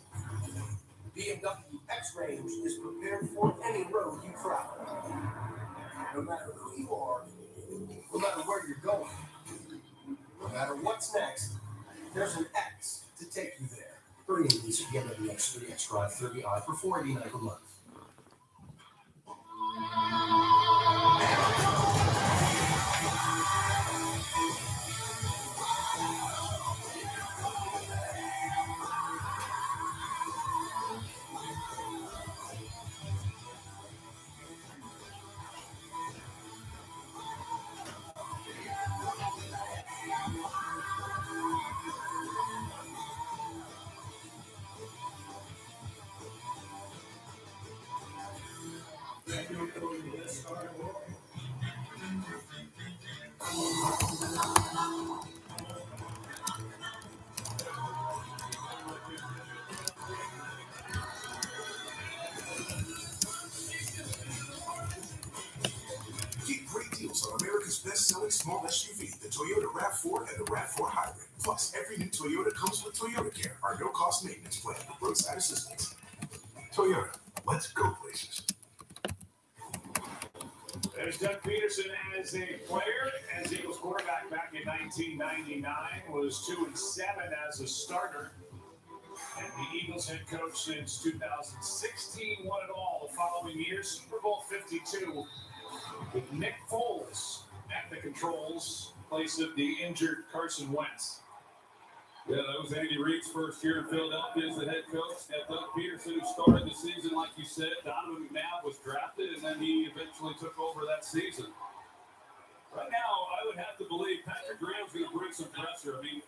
the BMW X-Range is prepared for any road you travel. No matter who you are, no matter where you're going, no matter what's next, there's an X to take you there. Hurry and lease your BMW X3 X-Drive 30i for $489 per month. Get great deals on America's best-selling small SUV, the Toyota RAV4 and the RAV4 Hybrid. Plus, every new Toyota comes with Toyota Care, our no-cost maintenance plan with roadside assistance. Toyota, let's go places. There's Doug Peterson as a player, as Eagles quarterback back in 1999, was 2-7 as a starter. And the Eagles head coach since 2016, won it all the following year, Super Bowl 52, with Nick Foles at the controls, in place of the injured Carson Wentz. Yeah, that was Andy Reid's first year in Philadelphia as the head coach. That Doug Peterson, who started the season, like you said, Donovan McNabb was drafted, and then he eventually took over that season. Right now, I would have to believe Patrick Graham's going to bring some pressure. I mean,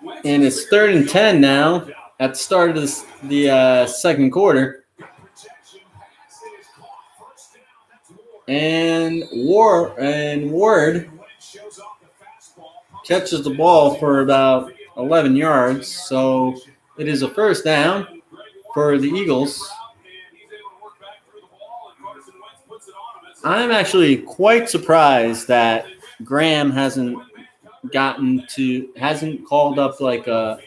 Wentz And it's 3rd and 10 now at the start of the second quarter. And Ward catches the ball for about 11 yards. So it is a first down for the Eagles. I'm actually quite surprised that Graham hasn't called up like a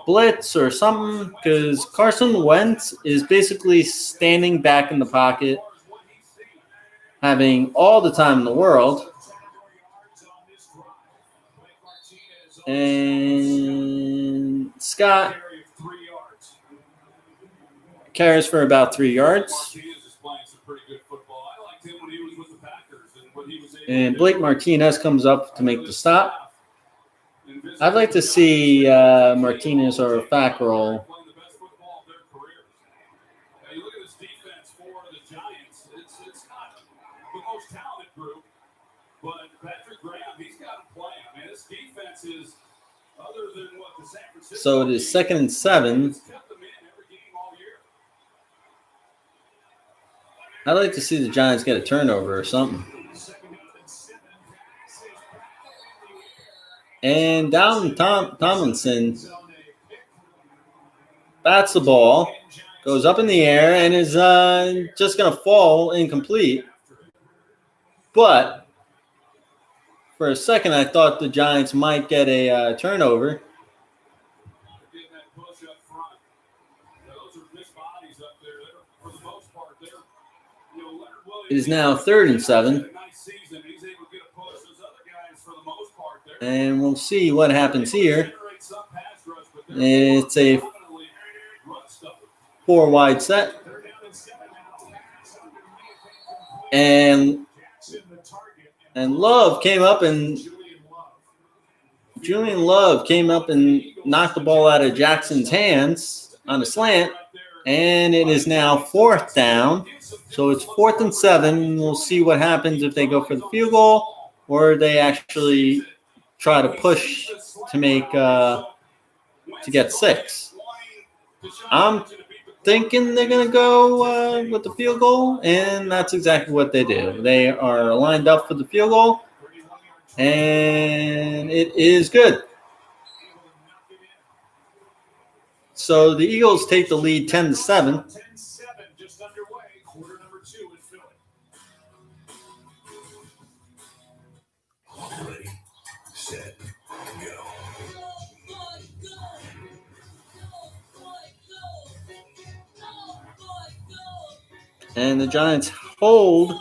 blitz or something, because Carson Wentz is basically standing back in the pocket, having all the time in the world. And Scott carries for about 3 yards. And Blake Martinez comes up to make the stop. I'd like to see Martinez or Fackrell. You look at this defense for the Giants. It's not the most talented group, but Patrick Graham, he's got to play. I mean, this defense is, other than what the San Francisco. So it is 2nd and 7. I'd like to see the Giants get a turnover or something. And Dalton Tomlinson bats the ball, goes up in the air, and is just going to fall incomplete. But for a second, I thought the Giants might get a turnover. It is now 3rd and 7. And we'll see what happens here. It's a 4-wide set. And Love came up and Julian Love came up and knocked the ball out of Jackson's hands on a slant. And it is now 4th down. So it's 4th and 7. We'll see what happens if they go for the field goal or they actually try to push to make to get 6. I'm thinking they're going to go with the field goal, and that's exactly what they do. They are lined up for the field goal, and it is good. So the Eagles take the lead 10-7. And the Giants hold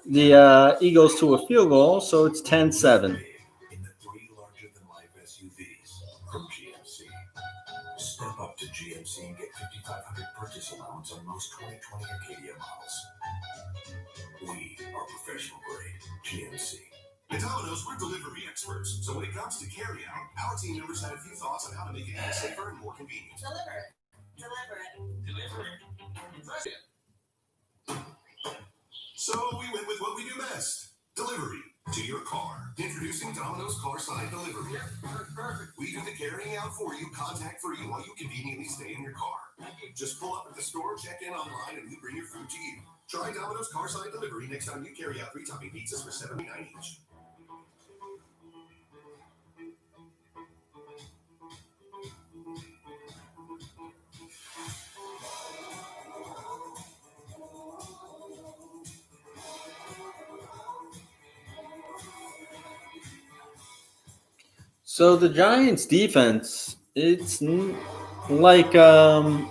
the Eagles to a field goal, so it's 10-7. In the 3 larger-than-life SUVs from GMC. Step up to GMC and get $5,500 purchase allowance on most 2020 Acadia models. We are professional grade GMC. At Domino's, we're delivery experts. So when it comes to carry-out, our team members had a few thoughts on how to make it even safer and more convenient. Deliver it. Deliver it. So we went with what we do best. Delivery to your car. Introducing Domino's Carside Delivery. We do the carrying out for you, contact-free, while you conveniently stay in your car. Just pull up at the store, check in online, and we bring your food to you. Try Domino's Carside Delivery next time you carry out 3-topping pizzas for $79 each. So the Giants defense, it's like I'm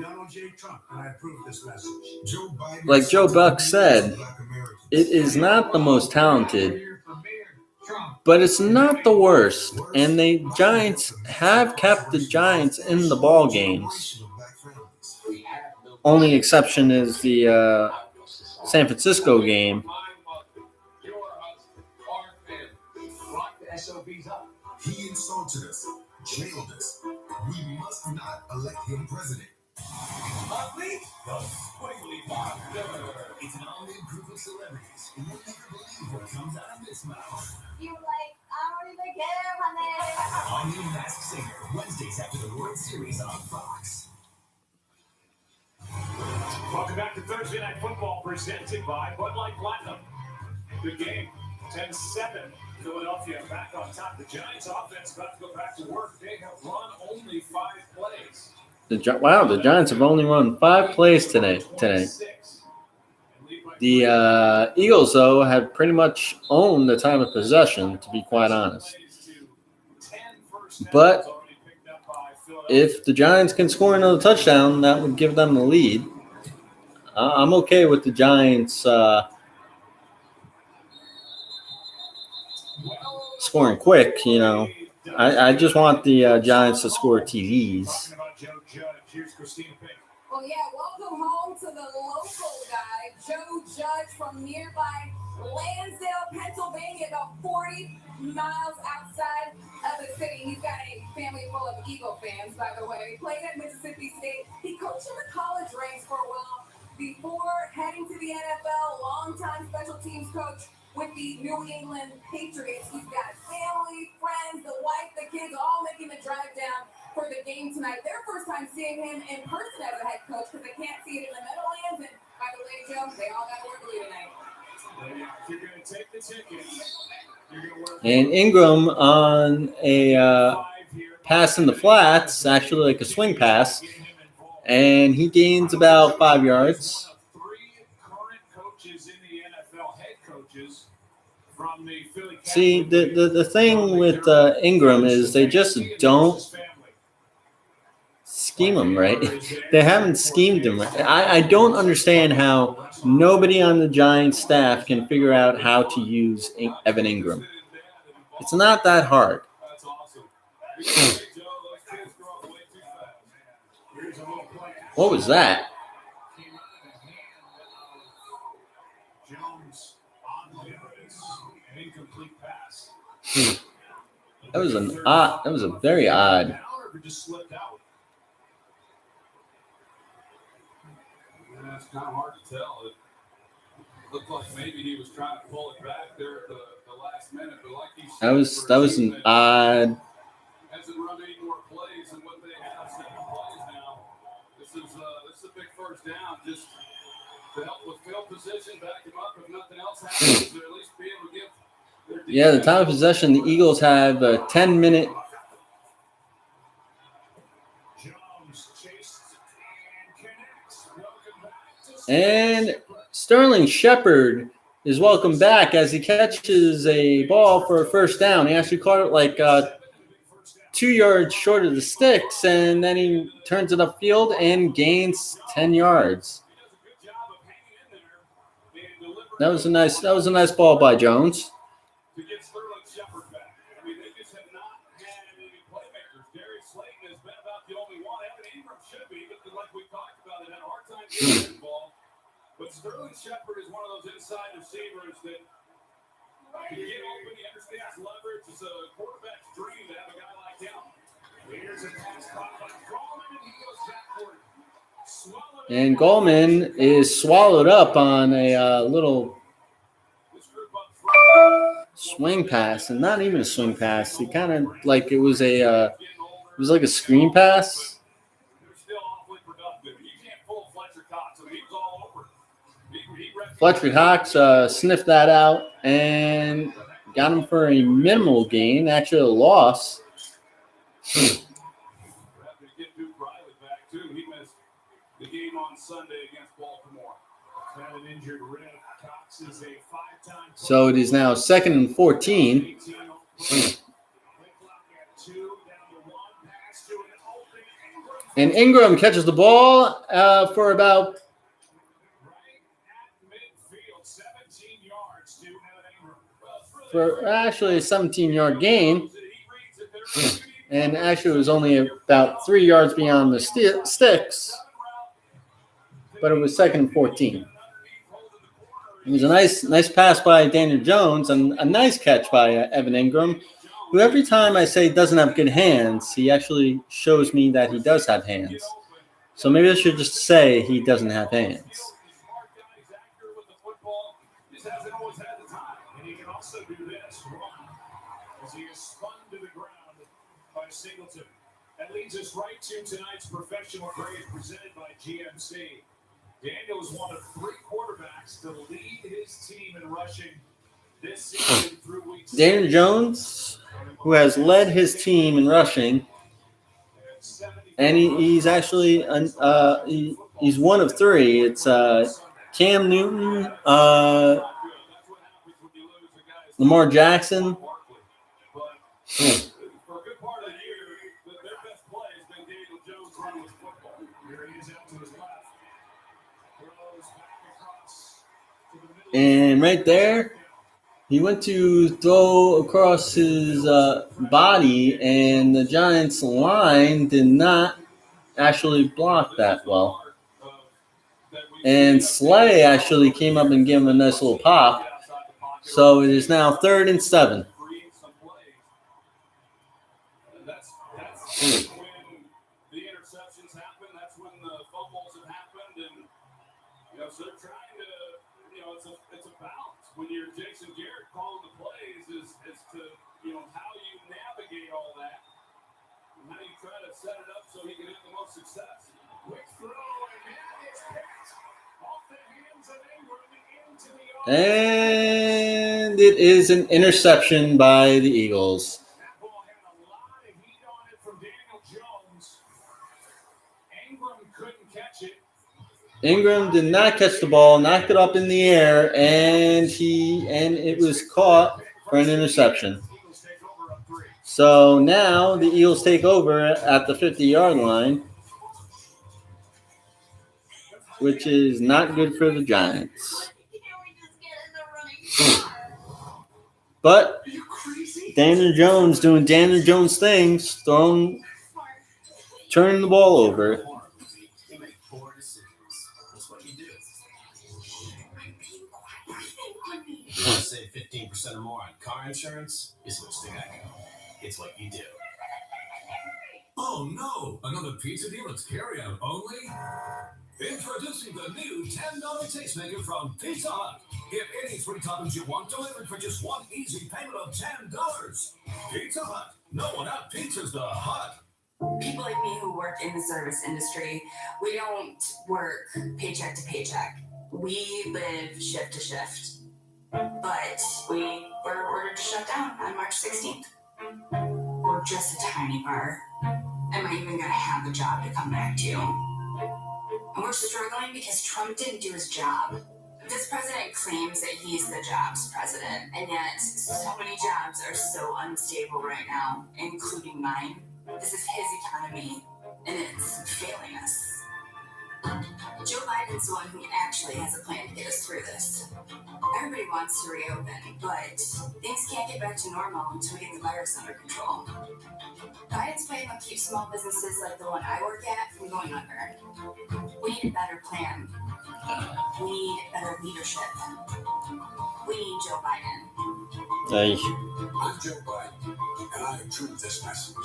Donald J. Trump, and I approve this message. Joe Biden, like Joe Buck said, it is not the most talented, but it's not the worst. And the Giants have kept the Giants in the ball games. Only exception is the San Francisco game. He insulted us, jailed us. We must not elect him president. It's an all-new group of celebrities. You'll never believe what comes out of this mouth. You like, I don't even care, honey. Our new Masked Singer, Wednesdays after the World Series on Fox. Welcome back to Thursday Night Football, presented by Bud Light Platinum. Good game, 10-7. Philadelphia back on top. The Giants offense about to go back to work. They have run only 5 plays. The Giants have only run 5 plays today. The Eagles, though, have pretty much owned the time of possession, to be quite honest. But if the Giants can score another touchdown, that would give them the lead. I'm okay with the Giants scoring quick, you know. I just want the Giants to score TDs. Well, yeah, welcome home to the local guy, Joe Judge from nearby Lansdale, Pennsylvania, about 40 miles outside of the city. He's got a family full of Eagle fans, by the way. He played at Mississippi State. He coached in the college ranks for a while before heading to the NFL, longtime special teams coach with the New England Patriots. He's got family, friends, the wife, the kids, all making the drive down for the game tonight. Their first time seeing him in person as a head coach because they can't see it in the Meadowlands. And by the way, Joe, they all got to work early tonight. If you're going to take the tickets, you're going to work. And Ingram on a pass in the flats, actually like a swing pass, and he gains about 5 yards. See, the thing with Ingram is they just don't scheme him right. They haven't schemed him right. I don't understand how nobody on the Giants staff can figure out how to use Evan Ingram. It's not that hard. What was that? That was a very odd. That's kind of hard to tell. It looked like maybe he was trying to pull it back there at the last minute, but like he said, That was an odd. Hasn't run any more plays than what they have. 7 plays now. This is a big first down, just to help with field position, back him up if nothing else happens, to at least be able to give. Yeah, the time of possession, the Eagles have a 10-minute. And Sterling Shepard is welcome back as he catches a ball for a first down. He actually caught it like 2 yards short of the sticks, and then he turns it upfield and gains 10 yards. That was a nice ball by Jones. To get Sterling Shepard back. I mean, they just have not had any playmakers. Darius Slayton has been about the only one. Evan Ingram should be, but like we talked about, it had a hard time getting the ball. But Sterling Shepard is one of those inside receivers that can get open. He understands leverage. It's a quarterback's dream to have a guy like him. Here's a pass caught by Gallman, and he goes backward. And Gallman is swallowed up on a little swing pass, and not even a swing pass. He kind of like it was like a screen pass. Fletcher Cox sniffed that out and got him for a minimal gain, actually a loss. The game on Sunday against Baltimore. Had an injured rib. Cox is a 5-time. So it is now 2nd and 14. And Ingram catches the ball for about actually a 17-yard gain. And actually it was only about 3 yards beyond the sticks. But it was 2nd and 14. It was a nice pass by Daniel Jones and a nice catch by Evan Ingram, who every time I say doesn't have good hands, he actually shows me that he does have hands. So maybe I should just say he doesn't have hands. Singleton. That leads us right to tonight's professional grade presented by GMC. Daniel is one of 3 quarterbacks to lead his team in rushing this season through week 6. Daniel Jones, who has led his team in rushing, and he's actually he's one of 3. It's Cam Newton, Lamar Jackson. And right there, he went to throw across his body, and the Giants' line did not actually block that well. And Slay actually came up and gave him a nice little pop. So it is now 3rd and 7. That's when the interceptions happen. That's when the fumbles have happened, and so they're trying to. It's a balance when you're Jason Garrett calling the plays as to how you navigate all that and how you try to set it up so he can have the most success. Quick throw, and that is picked off the hands of Ingram into the And it is an interception by the Eagles. That ball had a lot of heat on it from Daniel Jones. Ingram couldn't catch it. Ingram did not catch the ball, knocked it up in the air, and it was caught for an interception. So now the Eagles take over at the 50-yard line, which is not good for the Giants. But Daniel Jones doing Daniel Jones things, turning the ball over. You want to save 15% or more on car insurance? You switch to Geico. It's what you do. Oh no! Another pizza deal that's carry-out only? Introducing the new $10 tastemaker from Pizza Hut. Get any 3 toppings you want delivered for just one easy payment of $10. Pizza Hut. No one out pizzas the Hut. People like me who work in the service industry, we don't work paycheck to paycheck. We live shift to shift. But we were ordered to shut down on March 16th. We're just a tiny bar. Am I even going to have the job to come back to? And we're struggling because Trump didn't do his job. This president claims that he's the jobs president, and yet so many jobs are so unstable right now, including mine. This is his economy, and it's failing us. Joe Biden's the one who actually has a plan to get us through this. Everybody wants to reopen, but things can't get back to normal until we get the virus under control. Biden's plan will keep small businesses like the one I work at from going under. We need a better plan. We need better leadership. We need Joe Biden. Hey. I'm Joe Biden, and I approve this message.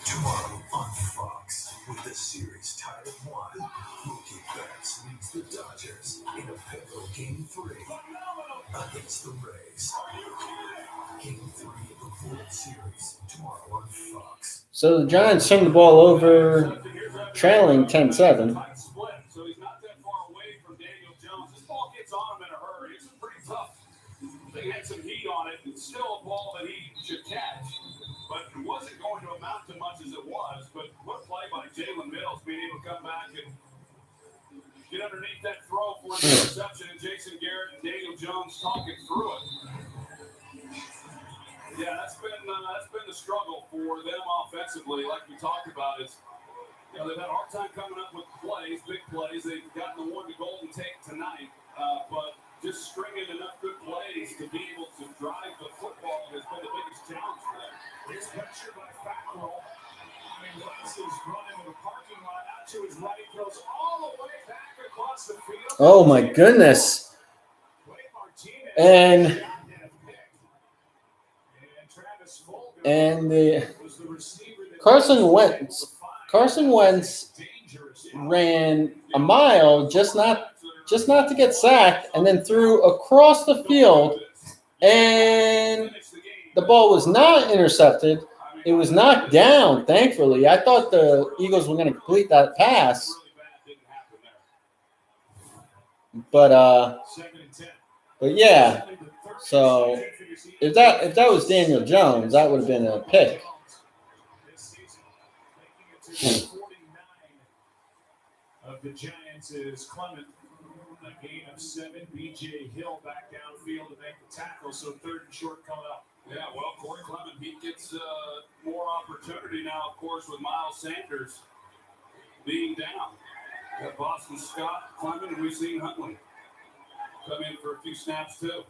Tomorrow on Fox, with the series tied at 1, Mookie Betts leads the Dodgers in a pivotal Game 3 against the Rays. Game 3 of the World Series tomorrow on Fox. So the Giants turned the ball over, trailing 10-7. So he's not that far away from Daniel Jones. This ball gets on him in a hurry. It's pretty tough. They had some heat on it. It's still a ball that he should catch. But it wasn't going to amount to much as it was. But what play by Jalen Mills being able to come back and get underneath that throw for the interception, and Jason Garrett and Daniel Jones talking through it. Yeah, that's been the struggle for them offensively, like we talked about. Is they've had a hard time coming up with plays, big plays. They've gotten the one to Golden Tate tonight, but just stringing enough good plays to be able to drive the football has been the biggest challenge for them. Here's pressure by Fackrell. Wentz is running with a parking lot out to his right, throws all the way back across the field. Oh my goodness. And the Carson Wentz ran a mile just not to get sacked, and then threw across the field, and the ball was not intercepted. It was knocked down, thankfully. I thought the Eagles were going to complete that pass. But yeah. So if that was Daniel Jones, that would have been a pick. Of the Giants is Clement. A gain of 7. B.J. Hill back downfield to make the tackle. So 3rd and short coming up. Yeah, well, Corey Clement, he gets more opportunity now, of course, with Miles Sanders being down. Got Boston Scott, Clement, and we've seen Huntley come in for a few snaps, too.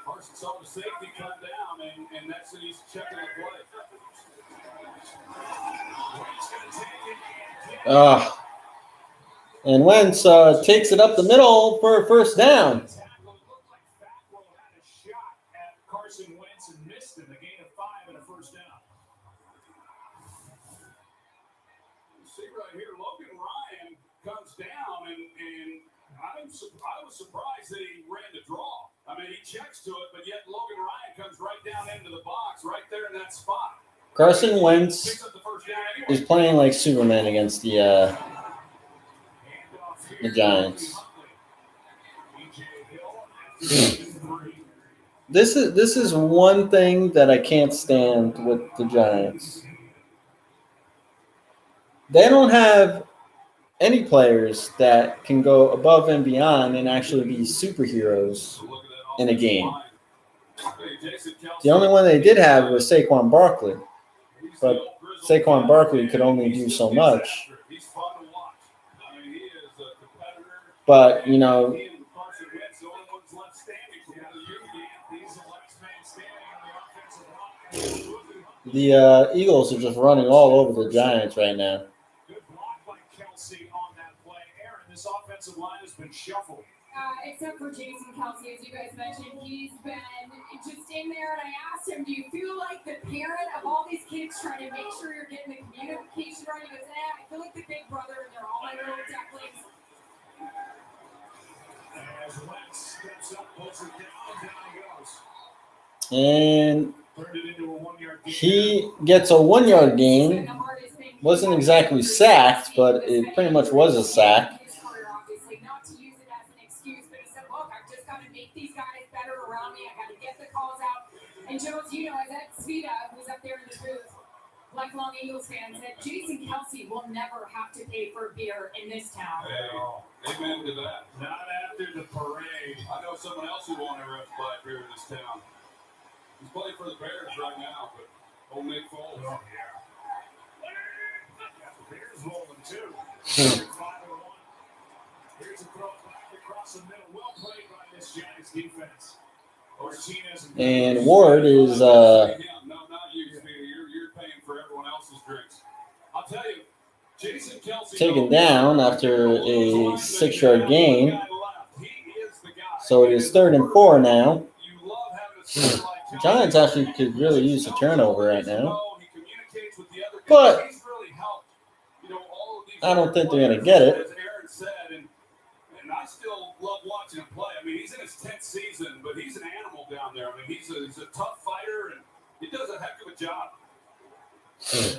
Carson saw the safety come down, and that's when he's checking the play. And Wentz takes it up the middle for a first down. Carson Wentz and missed him. A gain of 5 and a first down. See right here, Logan Ryan comes down, and I was surprised that he ran the draw. I mean, he checks to it, but yet Logan Ryan comes right down into the box, right there in that spot. Carson Wentz is playing like Superman against the Giants. This is one thing that I can't stand with the Giants. They don't have any players that can go above and beyond and actually be superheroes in a game. The only one they did have was Saquon Barkley, but Saquon Barkley could only do so much. But, you know, the Eagles are just running all over the Giants right now. Good block by Kelsey on that play. Aaron, this offensive line has been shuffled. Except for Jason Kelsey, as you guys mentioned, he's been just in there, and I asked him, do you feel like the parent of all these kids trying to make sure you're getting the communication right? He goes, I feel like the big brother, and they're all my little ducklings. As Wentz steps up, pulls it down he goes. And Turned it into a 1-yard gain. he gets a 1-yard gain. Wasn't exactly sacked, but it pretty much was a sack. Not to use it as an excuse, but he said, look, I've just got to make these guys better around me. I got to get the calls out And Jones, you know, as Ed Svita was up there in the booth, lifelong Eagles fan, said Jason Kelsey will never have to pay for a beer in this town. Hey, amen to that. Not after the parade. I know someone else who won't ever have to buy a beer in this town. He's playing for the Bears right now, but old Nick Foles. Oh, yeah. The Bears rolling, too. 5-1. Here's a throw back across the middle. Well played by this Giants defense. Martinez And Ward is No, not you, Speedy. You're paying for everyone else's drinks. I'll tell you, Jason Kelsey taken down after a 6-yard gain. So it is 3rd and 4 now. The Giants actually could really use a turnover right now. But I don't think they're going to get it. As Aaron said, and I still love watching him play. I mean, he's in his 10th season, but he's an animal down there. I mean, he's a tough fighter, and he does a heck of a job.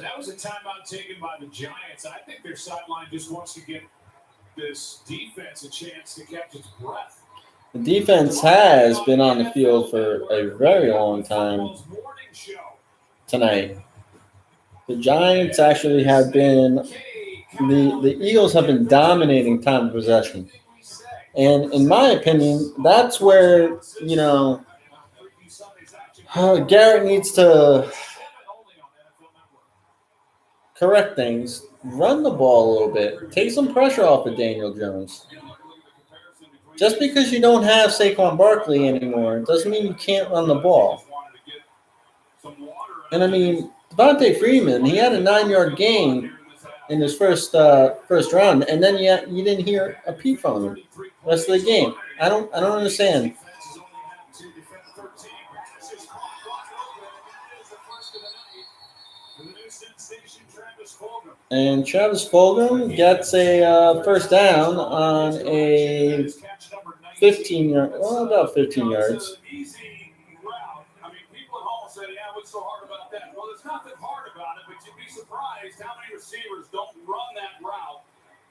That was a timeout taken by the Giants. I think their sideline just wants to give this defense a chance to catch its breath. The defense has been on the field for a very long time tonight. The Giants actually have been, the Eagles have been dominating time of possession. And in my opinion, that's where, you know, Garrett needs to correct things, run the ball a little bit, take some pressure off of Daniel Jones. Just because you don't have Saquon Barkley anymore doesn't mean you can't run the ball. And I mean, Devontae Freeman, he had a 9-yard gain in his first round, and then you didn't hear a peep from him the rest of the game. I don't understand. And Travis Fulgham gets a first down on a 15-yard, well, about 15 yards. I mean, people at home said, yeah, what's so hard about that? Well, there's nothing hard about it, but you'd be surprised how many receivers don't run that route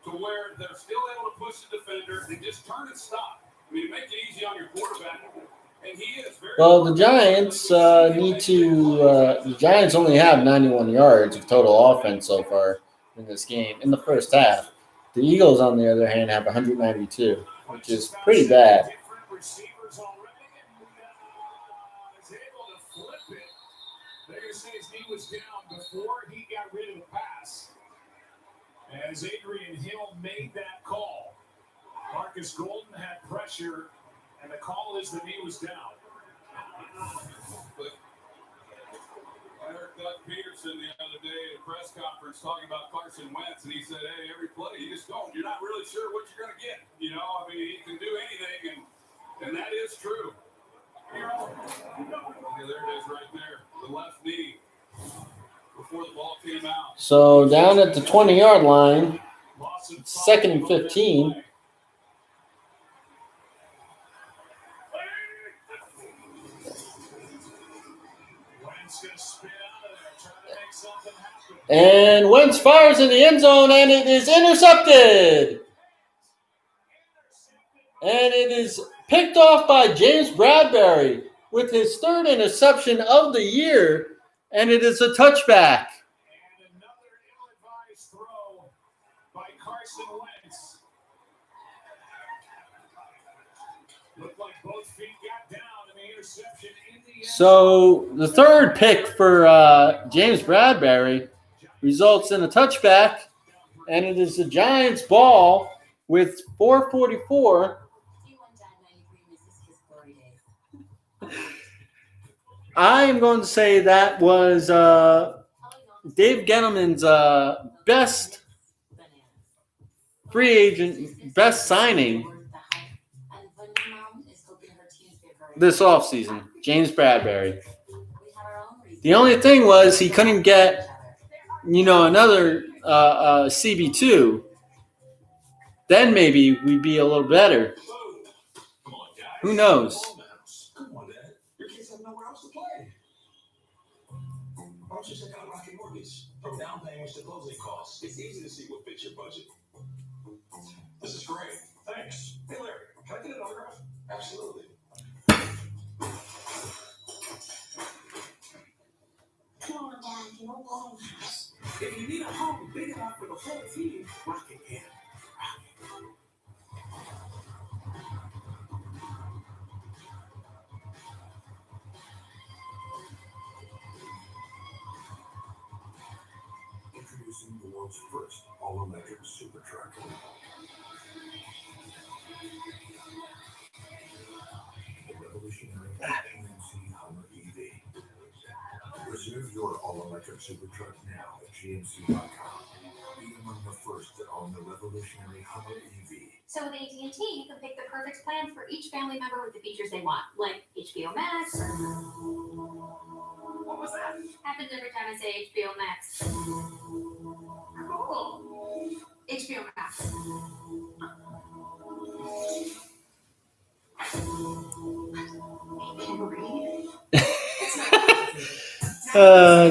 to where they're still able to push the defender and just turn and stop. I mean, make it easy on your quarterback. And he is very well, the Giants the Giants only have 91 yards of total offense so far in this game in the first half. The Eagles, on the other hand, have 192, which is pretty bad. Was down before he got rid of the pass. As Adrian Hill made that call, Marcus Golden had pressure, and the call is that he was down. But I heard Doug Peterson the other day at a press conference talking about Carson Wentz, and he said, hey, every play, you just don't. You're not really sure what you're going to get. You know, I mean, he can do anything, and that is true. Yeah, there it is right there, the left knee. Before the ball came out. So down at the 20-yard line, 2nd and 15. And Wentz fires in the end zone, and it is intercepted. And it is picked off by James Bradbury with his 3rd interception of the year. And it is a touchback. And another ill-advised throw by Carson Wentz. Looked like both feet got down in the interception in the end. So the 3rd pick for James Bradbury results in a touchback, and it is the Giants' ball with 4:44. I am going to say that was Dave Gettleman's best free agent, best signing this offseason, James Bradbury. The only thing was he couldn't get, another CB2. Then maybe we'd be a little better. Who knows? Why don't you check out Rocket Mortgage? From down payments to closing costs, it's easy to see what fits your budget. This is great. Thanks. Hey, Larry, can I get an autograph? Absolutely. no loneliness. If you need a home big enough for the whole team, Rocket can. Introducing the world's first all-electric super truck. The revolutionary GMC Hummer EV. Reserve your all-electric super truck now at GMC.com. Be among the first to own the revolutionary Hummer EV. So with AT&T, you can pick the perfect plan for each family member with the features they want, like HBO Max. What was that? Happens every time I say HBO Max. Cool. HBO Max.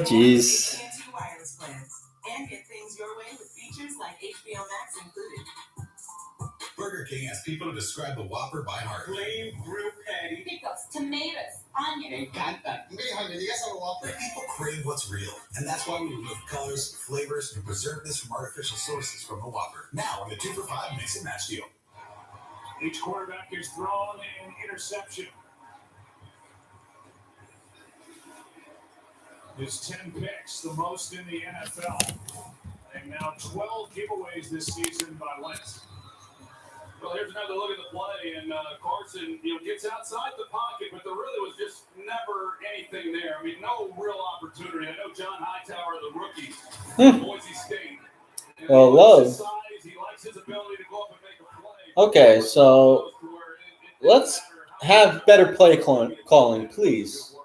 Jeez. AT&T wireless plans and get things your way with features like HBO Max included. Burger King asks people to describe the Whopper by heart. Plain grilled patty, Pickles, tomatoes, onion. Encanta. People crave what's real, and that's why we remove colors, flavors, and preservatives from artificial sources from the Whopper. Now in the 2 for $5 mix and match deal. Each quarterback is thrown an interception. His 10 picks, the most in the NFL. And now 12 giveaways this season by Wentz. Well, here's another look at the play, and Carson, gets outside the pocket, but there really was just never anything there. I mean, no real opportunity. I know John Hightower, the rookie, Boise State. Well, Love. He likes his ability to go up and make a play. Okay, so let's have better play calling, please.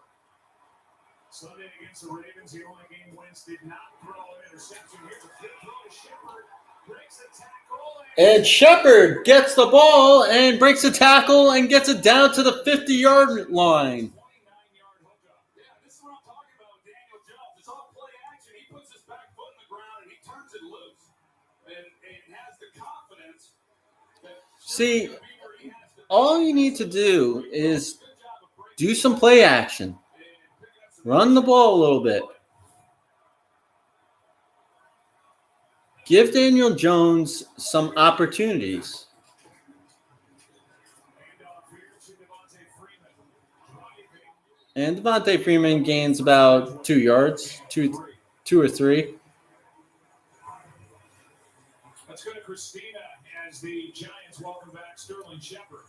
Sunday against the Ravens, the only game Wentz did not throw an interception. Here's a quick throw to Shepard, breaks the tackle. And Shepard gets the ball and breaks a tackle and gets it down to the 50-yard line. 29-yard hookup. Yeah, this is what I'm talking about with Daniel Jones. It's all play action. He puts his back foot in the ground and he turns it loose. And has the confidence that See, all you need to do is do some play action. Run the ball a little bit. Give Daniel Jones some opportunities. And Devontae Freeman gains about 2 yards, two or three. Let's go to Christina as the Giants welcome back Sterling Shepard.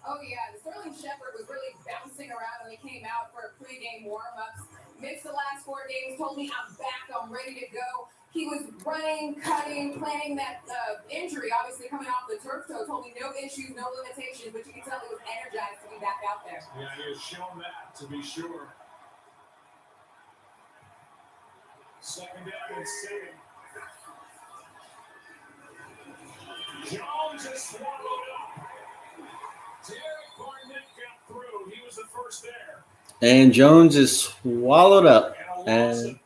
Oh yeah, Sterling Shepard was really bouncing around when he came out for pregame warm-ups. Missed the last 4 games, told me I'm back, I'm ready to go. He was running, cutting, planning that injury, obviously coming off the turf toe. Told me no issues, no limitations, but you can tell he was energized to be back out there. Yeah, he has shown that, to be sure. Second down and 7. Jones is swallowed up. Derek Barnett got through. He was the first there. And Jones is swallowed up. And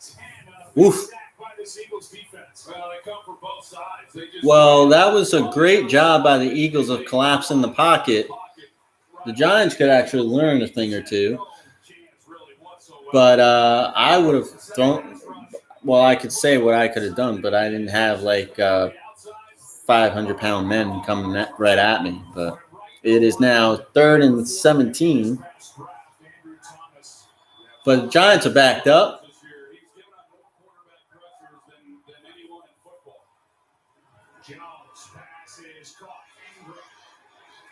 oof. Well, that was a great job by the Eagles of collapsing the pocket. The Giants could actually learn a thing or two. But I would have thrown – well, I could say what I could have done, but I didn't have like 500-pound men coming right at me. But it is now 3rd and 17. But the Giants are backed up.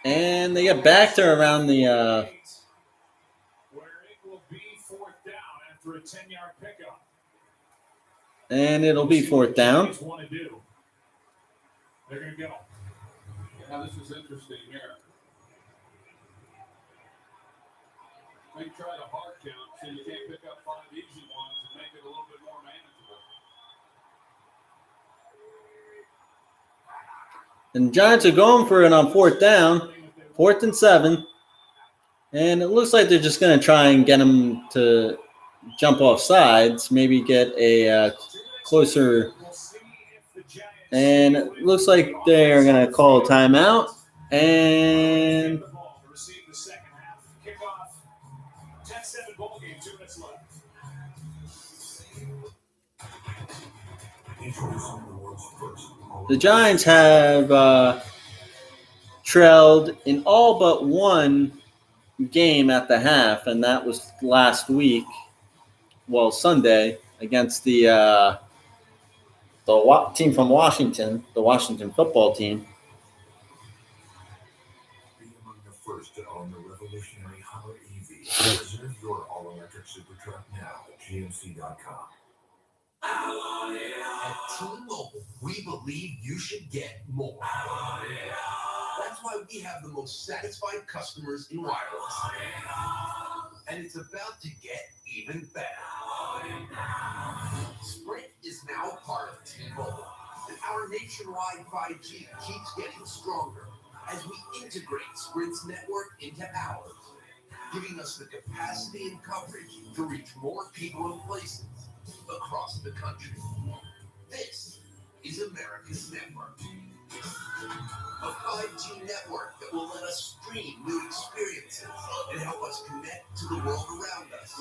And they get back to around the where it will be 4th down after a 10-yard pickup. And it'll be 4th down. They're going to go. Now this is interesting here. They tried a hard count, so you can't pick up 5 easy ones and make it a little bit more manageable. And the Giants are going for it on 4th down. 4th and 7. And it looks like they're just going to try and get him to jump off sides, maybe get a closer. And it looks like they're going to call a timeout. And Receive the second half kickoff. 10-7 ball game, 2 minutes left. Introducing the world's first. The Giants have trailed in all but one game at the half, and that was last week. Well, Sunday against the team from Washington, the Washington football team. Be among the first to own the revolutionary Hummer EV. Reserve your all-electric super truck now at GMC.com. At T-Mobile, we believe you should get more. That's why we have the most satisfied customers in wireless. And it's about to get even better. Sprint is now part of T-Mobile, and our nationwide 5G keeps getting stronger as we integrate Sprint's network into ours, giving us the capacity and coverage to reach more people and places across the country. This is America's network. A 5G network that will let us stream new experiences and help us connect to the world around us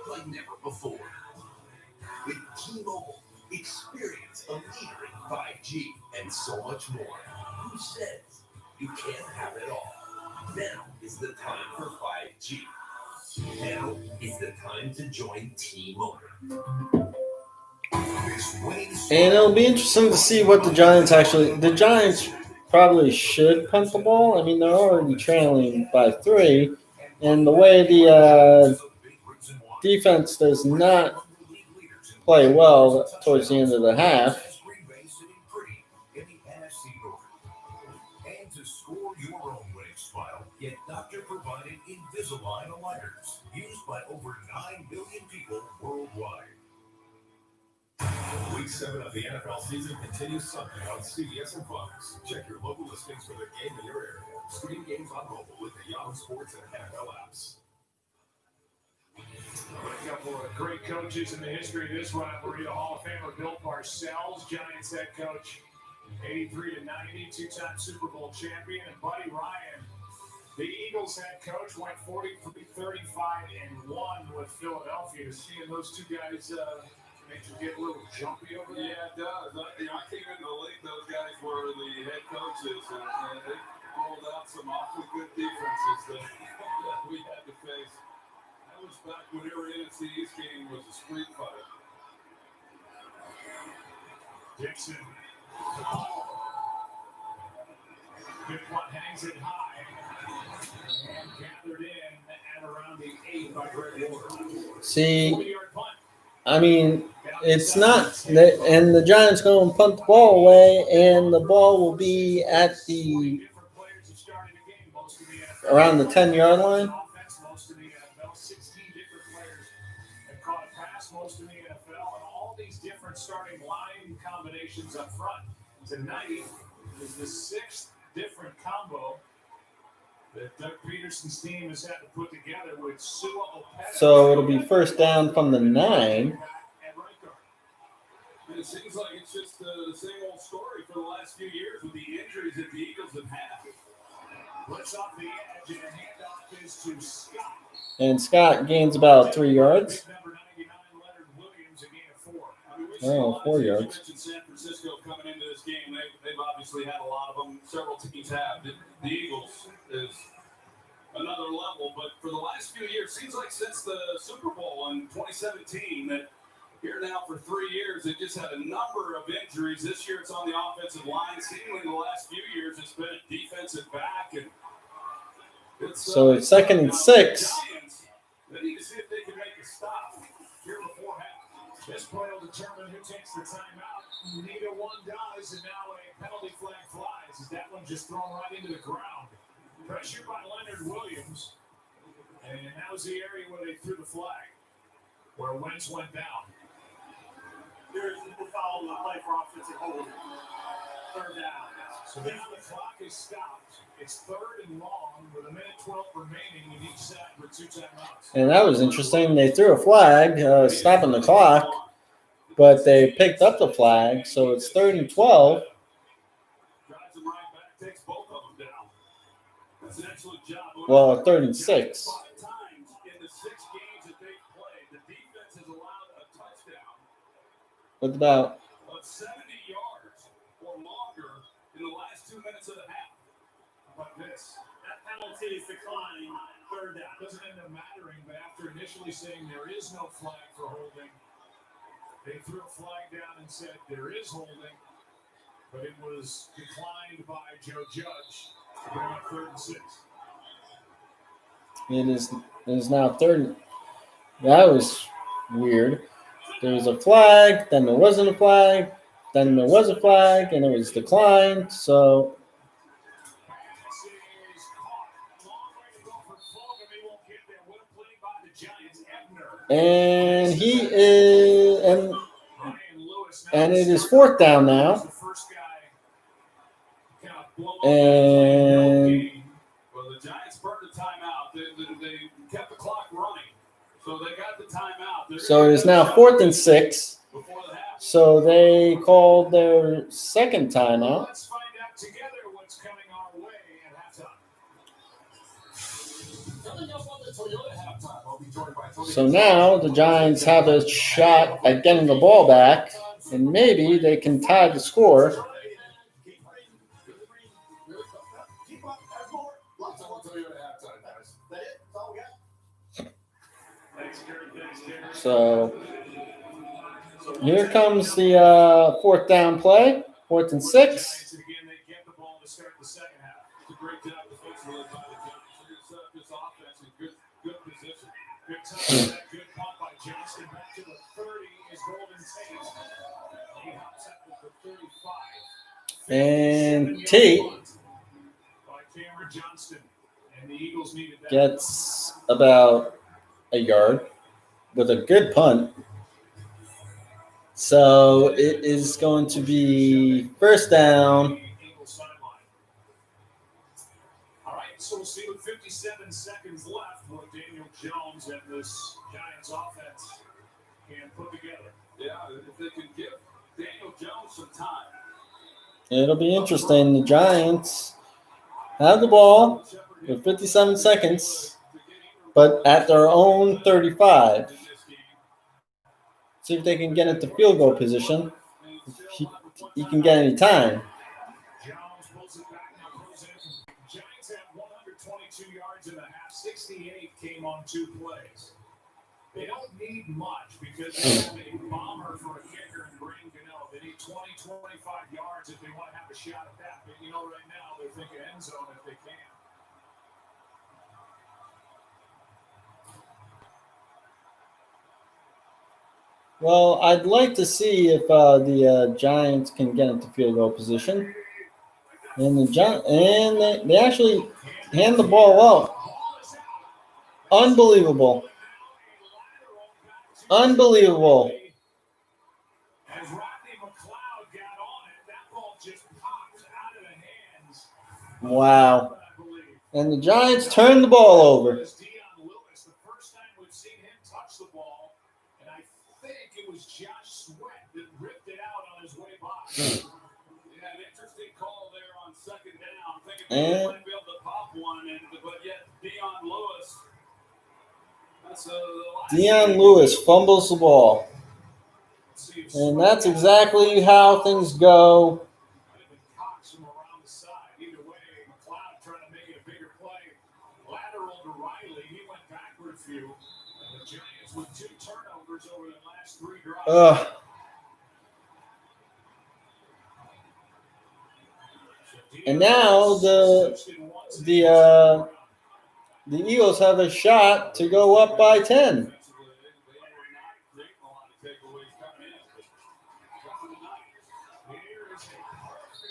like never before. With T-Mobile, experience a leader in 5G and so much more. Who says you can't have it all? Now is the time for 5G. Now is the time to join T-Mobile. And it'll be interesting to see what the Giants the Giants probably should punt the ball. I mean, they're already trailing by 3. And the way the defense does not play well towards the end of the half. And to score your own winning smile, get doctor-provided Invisalign aligners used by over 9 billion people worldwide. Week 7 of the NFL season continues Sunday on CBS and Fox. Check your local listings for the game in your area. Stream games on mobile with the Yahoo Sports and NFL apps. A couple of great coaches in the history of this rivalry. The Hall of Famer Bill Parcells, Giants head coach, 83-90, 2-time Super Bowl champion, and Buddy Ryan, the Eagles head coach, went 43-35-1 with Philadelphia. Seeing those two guys makes you get a little jumpy over there. Yeah, it does. I came into the league, those guys were the head coaches, and they rolled out some awfully good defenses that we had to face. That was back when every NFC East game was a street fight. Dixon. Good one, hangs it high. And gathered in at around the 8 by Greg Ward. See, I mean, it's not, and the Giants go and punt the ball away, and the ball will be at around the 10-yard line. Most in the NFL, 16 different players have caught a pass, most in the NFL, and all these different starting line combinations up front. Tonight is the 6th different combo that Doug Peterson's team has had to put together with Sua Opeta. So it'll be first down from the 9. And it seems like it's just the same old story for the last few years with the injuries that the Eagles have had. Looks off the edge, and the handoff is to Scott. And Scott gains about 3 yards. Number 99, Leonard Williams, a gain of 4. I mean, we've seen a Oh, lot 4 of teams. yards. You mentioned San Francisco coming into this game. They've obviously had a lot of them. Several teams have. The Eagles is another level. But for the last few years, seems like since the Super Bowl in 2017 that here now for 3 years, they've just had a number of injuries. This year it's on the offensive line. Seemingly the last few years it's been a defensive back. And So it's 2nd and 6. They need to see if they can make a stop here before half. This play will determine who takes the timeout. Neither one does, and now a penalty flag flies as that one just thrown right into the ground. Pressure by Leonard Williams, and that was the area where they threw the flag, where Wentz went down. Here's the foul on the play for offensive holding. 3rd down. So now the clock is stopped. It's 3rd and long with 1:12 remaining in each set with 2 timeouts. And that was interesting. They threw a flag stopping the clock, but they picked up the flag, so it's 3rd and 12. Drives them right back, takes both of them down. That's an excellent job. Well, 3rd and 6. 5 times in the 6 games that they've played, the defense has allowed a touchdown. With about Of 7 is declined. Third down. Doesn't end up mattering, but after initially saying there is no flag for holding, they threw a flag down and said there is holding, but it was declined by Joe Judge to bring up 3rd and 6. It is now 30. That was weird. There was a flag, then there wasn't a flag, then there was a flag, and it was declined. So and he is and it is 4th down now. And well, the Giants burned the timeout. They kept the clock running, so they got the timeout. So it is now 4th and 6. So they called their 2nd timeout. Let's find out together what's coming our way at halftime. Coming up on the Toyota halftime, I'll be joined by Toyota. So now the Giants have a shot at getting the ball back, and maybe they can tie the score. So here comes the 4th down play, 4th and 6. Again, they get the ball to start the second half. It's a great job defensively by the Giants. They set up this offense in good position. Good touch, that good punt by Johnston. Back to the 30 is Golden Tate. He hops up with the 35. And Tate By Cameron Johnston. And the Eagles needed that. gets about a yard with a good punt. So it is going to be 1st down. All right, so we'll see with 57 seconds left what Daniel Jones and this Giants offense can put together. Yeah, if they can give Daniel Jones some time. It'll be interesting. The Giants have the ball with 57 seconds, but at their own 35. See if they can get into field goal position. He can get any time. Jones pulls it back now, goes in. Giants have 122 yards in the half. 68 came on 2 plays. They don't need much because they have a bomber for a kicker and Brain Gannell. They need 20, 25 yards if they want to have a shot at that. But you know, right now they're thinking end zone if they can. Well, I'd like to see if the Giants can get into field goal position. And they actually hand the ball out. Unbelievable. Unbelievable. As Rodney McLeod got on it, that ball just popped out of the hands. Wow. And the Giants turned the ball over. Dion Lewis, the first time we've seen him touch the ball, and I think it was Josh Sweat that ripped it out on his way by. Yeah, an interesting call there on 2nd down. Thinking they might be able to pop one, but yet Dion Lewis. Dion Lewis fumbles the ball. And that's exactly how things go. Cox from around the side. Either way, McLeod trying to make it a bigger play. Lateral to Riley. He went backward a few. And the Giants with 2 turnovers over the last 3 drives. And now the Eagles have a shot to go up by 10.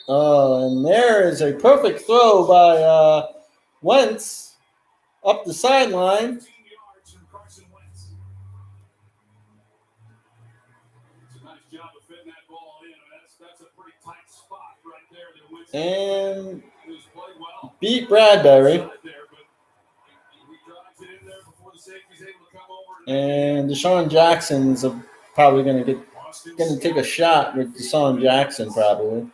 And there is a perfect throw by Wentz up the sideline. And beat Bradbury. And Deshaun Jackson's probably going to take a shot with Deshaun Jackson probably.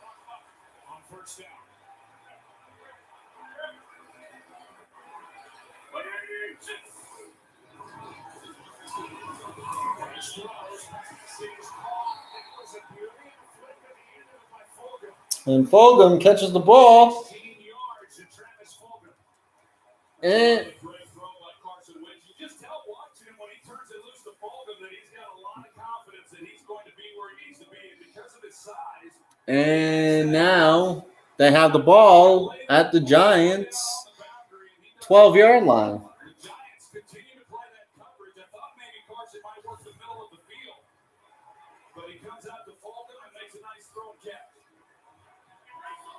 And Fulgham catches the ball. And Great throw by Carson Wentz. You just tell watching him when he turns it loose to Fulgham that he's got a lot of confidence that he's going to be where he needs to be. And because of his size, now they have the ball at the Giants' 12-yard line. the Giants continue to play that coverage. I thought maybe Carson might work the middle of the field. But he comes out to Fulgham and makes a nice throw and catch.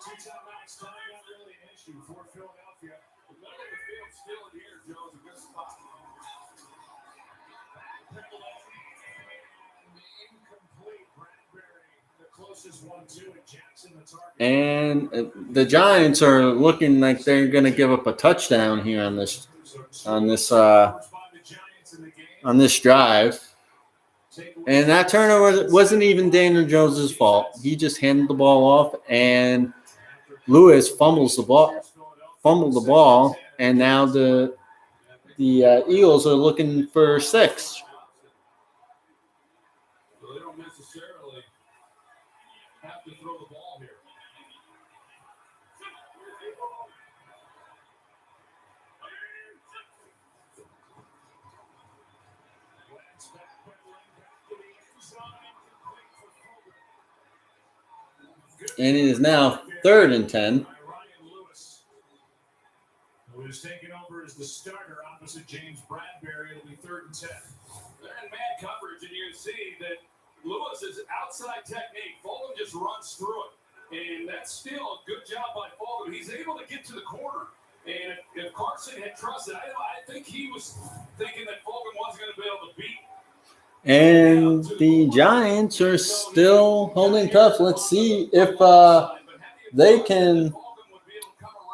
Two-time max time, not really an issue for Philadelphia. The middle of the field still in here, Joe, is a good spot. Incomplete. Bradbury, the closest one to it. Jackson, the target. And the Giants are looking like they're going to give up a touchdown here on this drive. And that turnover wasn't even Daniel Jones' fault. He just handed the ball off, and Lewis fumbled the ball, and now the Eagles are looking for 6. So they don't necessarily have to throw the ball here. And it is now 3rd and 10. Who is taking over as the starter opposite James Bradbury. It'll be 3rd and 10. They're in man coverage, and you can see that Lewis is outside technique. Fulgham just runs through it. And that's still a good job by Fulgham. He's able to get to the corner. And if Carson had trusted, I think he was thinking that Fulgham wasn't going to be able to beat. And the Giants are still holding tough. Let's see if they can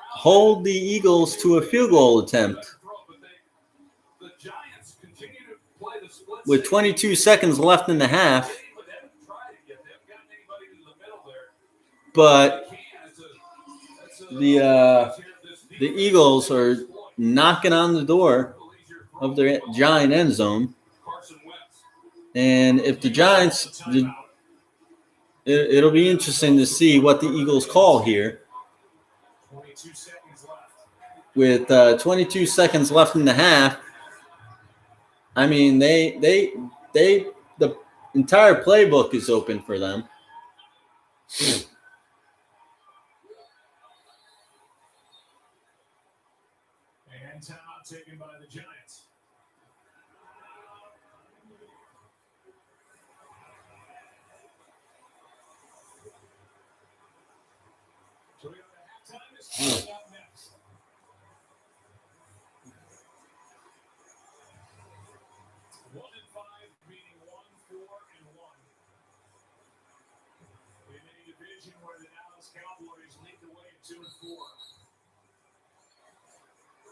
hold the Eagles to a field goal attempt. With 22 seconds left in the half. But the Eagles are knocking on the door of their Giant end zone. And if the Giants, it'll be interesting to see what the Eagles call here. 22 seconds left. With 22 seconds left in the half, I mean, the entire playbook is open for them. And timeout taken by the Giants. Coming up next. One and 5 beating 1-4-1. In a division where the Dallas Cowboys lead the way at 2-4.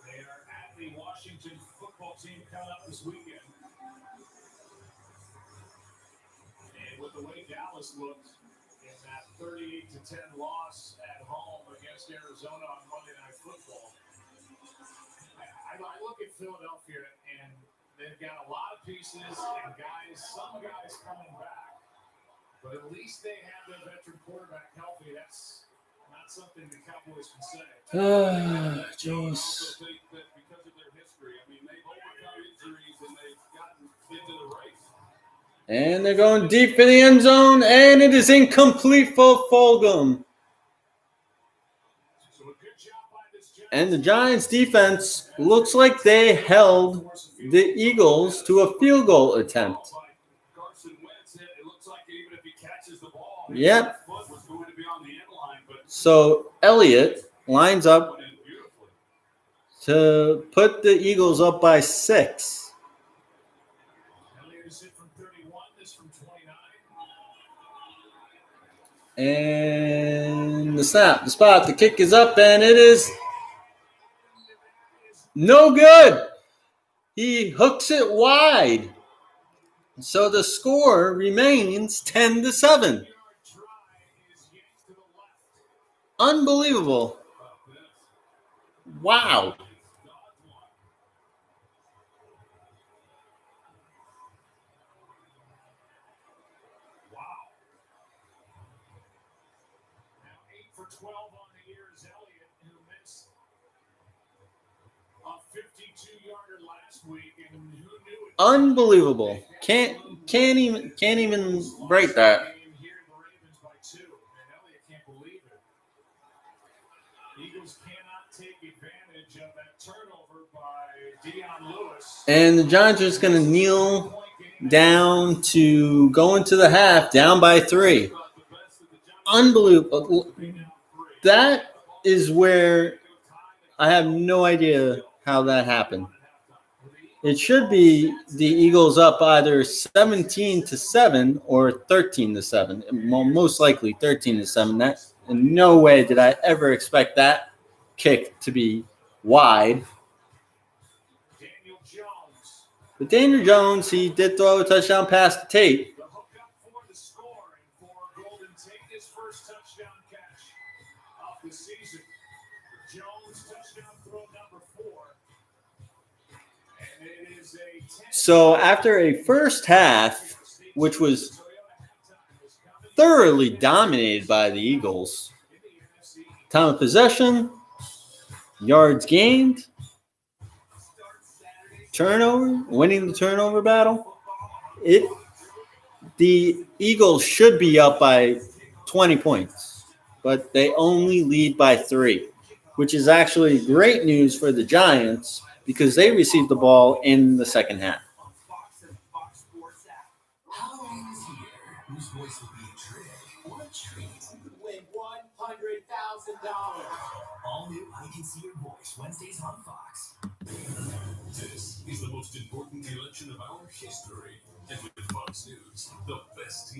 They are at the Washington football team coming up this weekend. And with the way Dallas looked in that 38-10 loss at home against Arizona on Monday Night Football, I look at Philadelphia and they've got a lot of pieces and some guys coming back, but at least they have their veteran quarterback healthy. That's not something the Cowboys can say. Jeez. I also think that because of their history, I mean, they've overcome injuries and they've gotten into the race. And they're going deep for the end zone, and it is incomplete for Fulgham. And the Giants' defense looks like they held the Eagles to a field goal attempt. Yep. So Elliott lines up to put the Eagles up by 6. And the snap, the spot, the kick is up, and it is no good. He hooks it wide. So the score remains 10-7. Unbelievable. Wow. For 12 on the year is Elliott, who missed on Unbelievable. Can't even break that. Eagles cannot take advantage of that turnover by Dion Lewis. And the Giants are just going to kneel down to go into the half, down by 3. Unbelievable. That is where I have no idea how that happened. It should be the Eagles up either 17-7 or 13-7. Most likely 13-7. That in no way did I ever expect that kick to be wide. But Daniel Jones, he did throw a touchdown pass to Tate. So after a first half, which was thoroughly dominated by the Eagles, time of possession, yards gained, turnover, winning the turnover battle, the Eagles should be up by 20 points, but they only lead by 3, which is actually great news for the Giants because they received the ball in the second half. Halloween is here. Whose voice will be a trick or a treat? Win $100,000. All new I Can See Your Voice, Wednesdays on Fox. This is the most important election of our history. And with Fox News, the best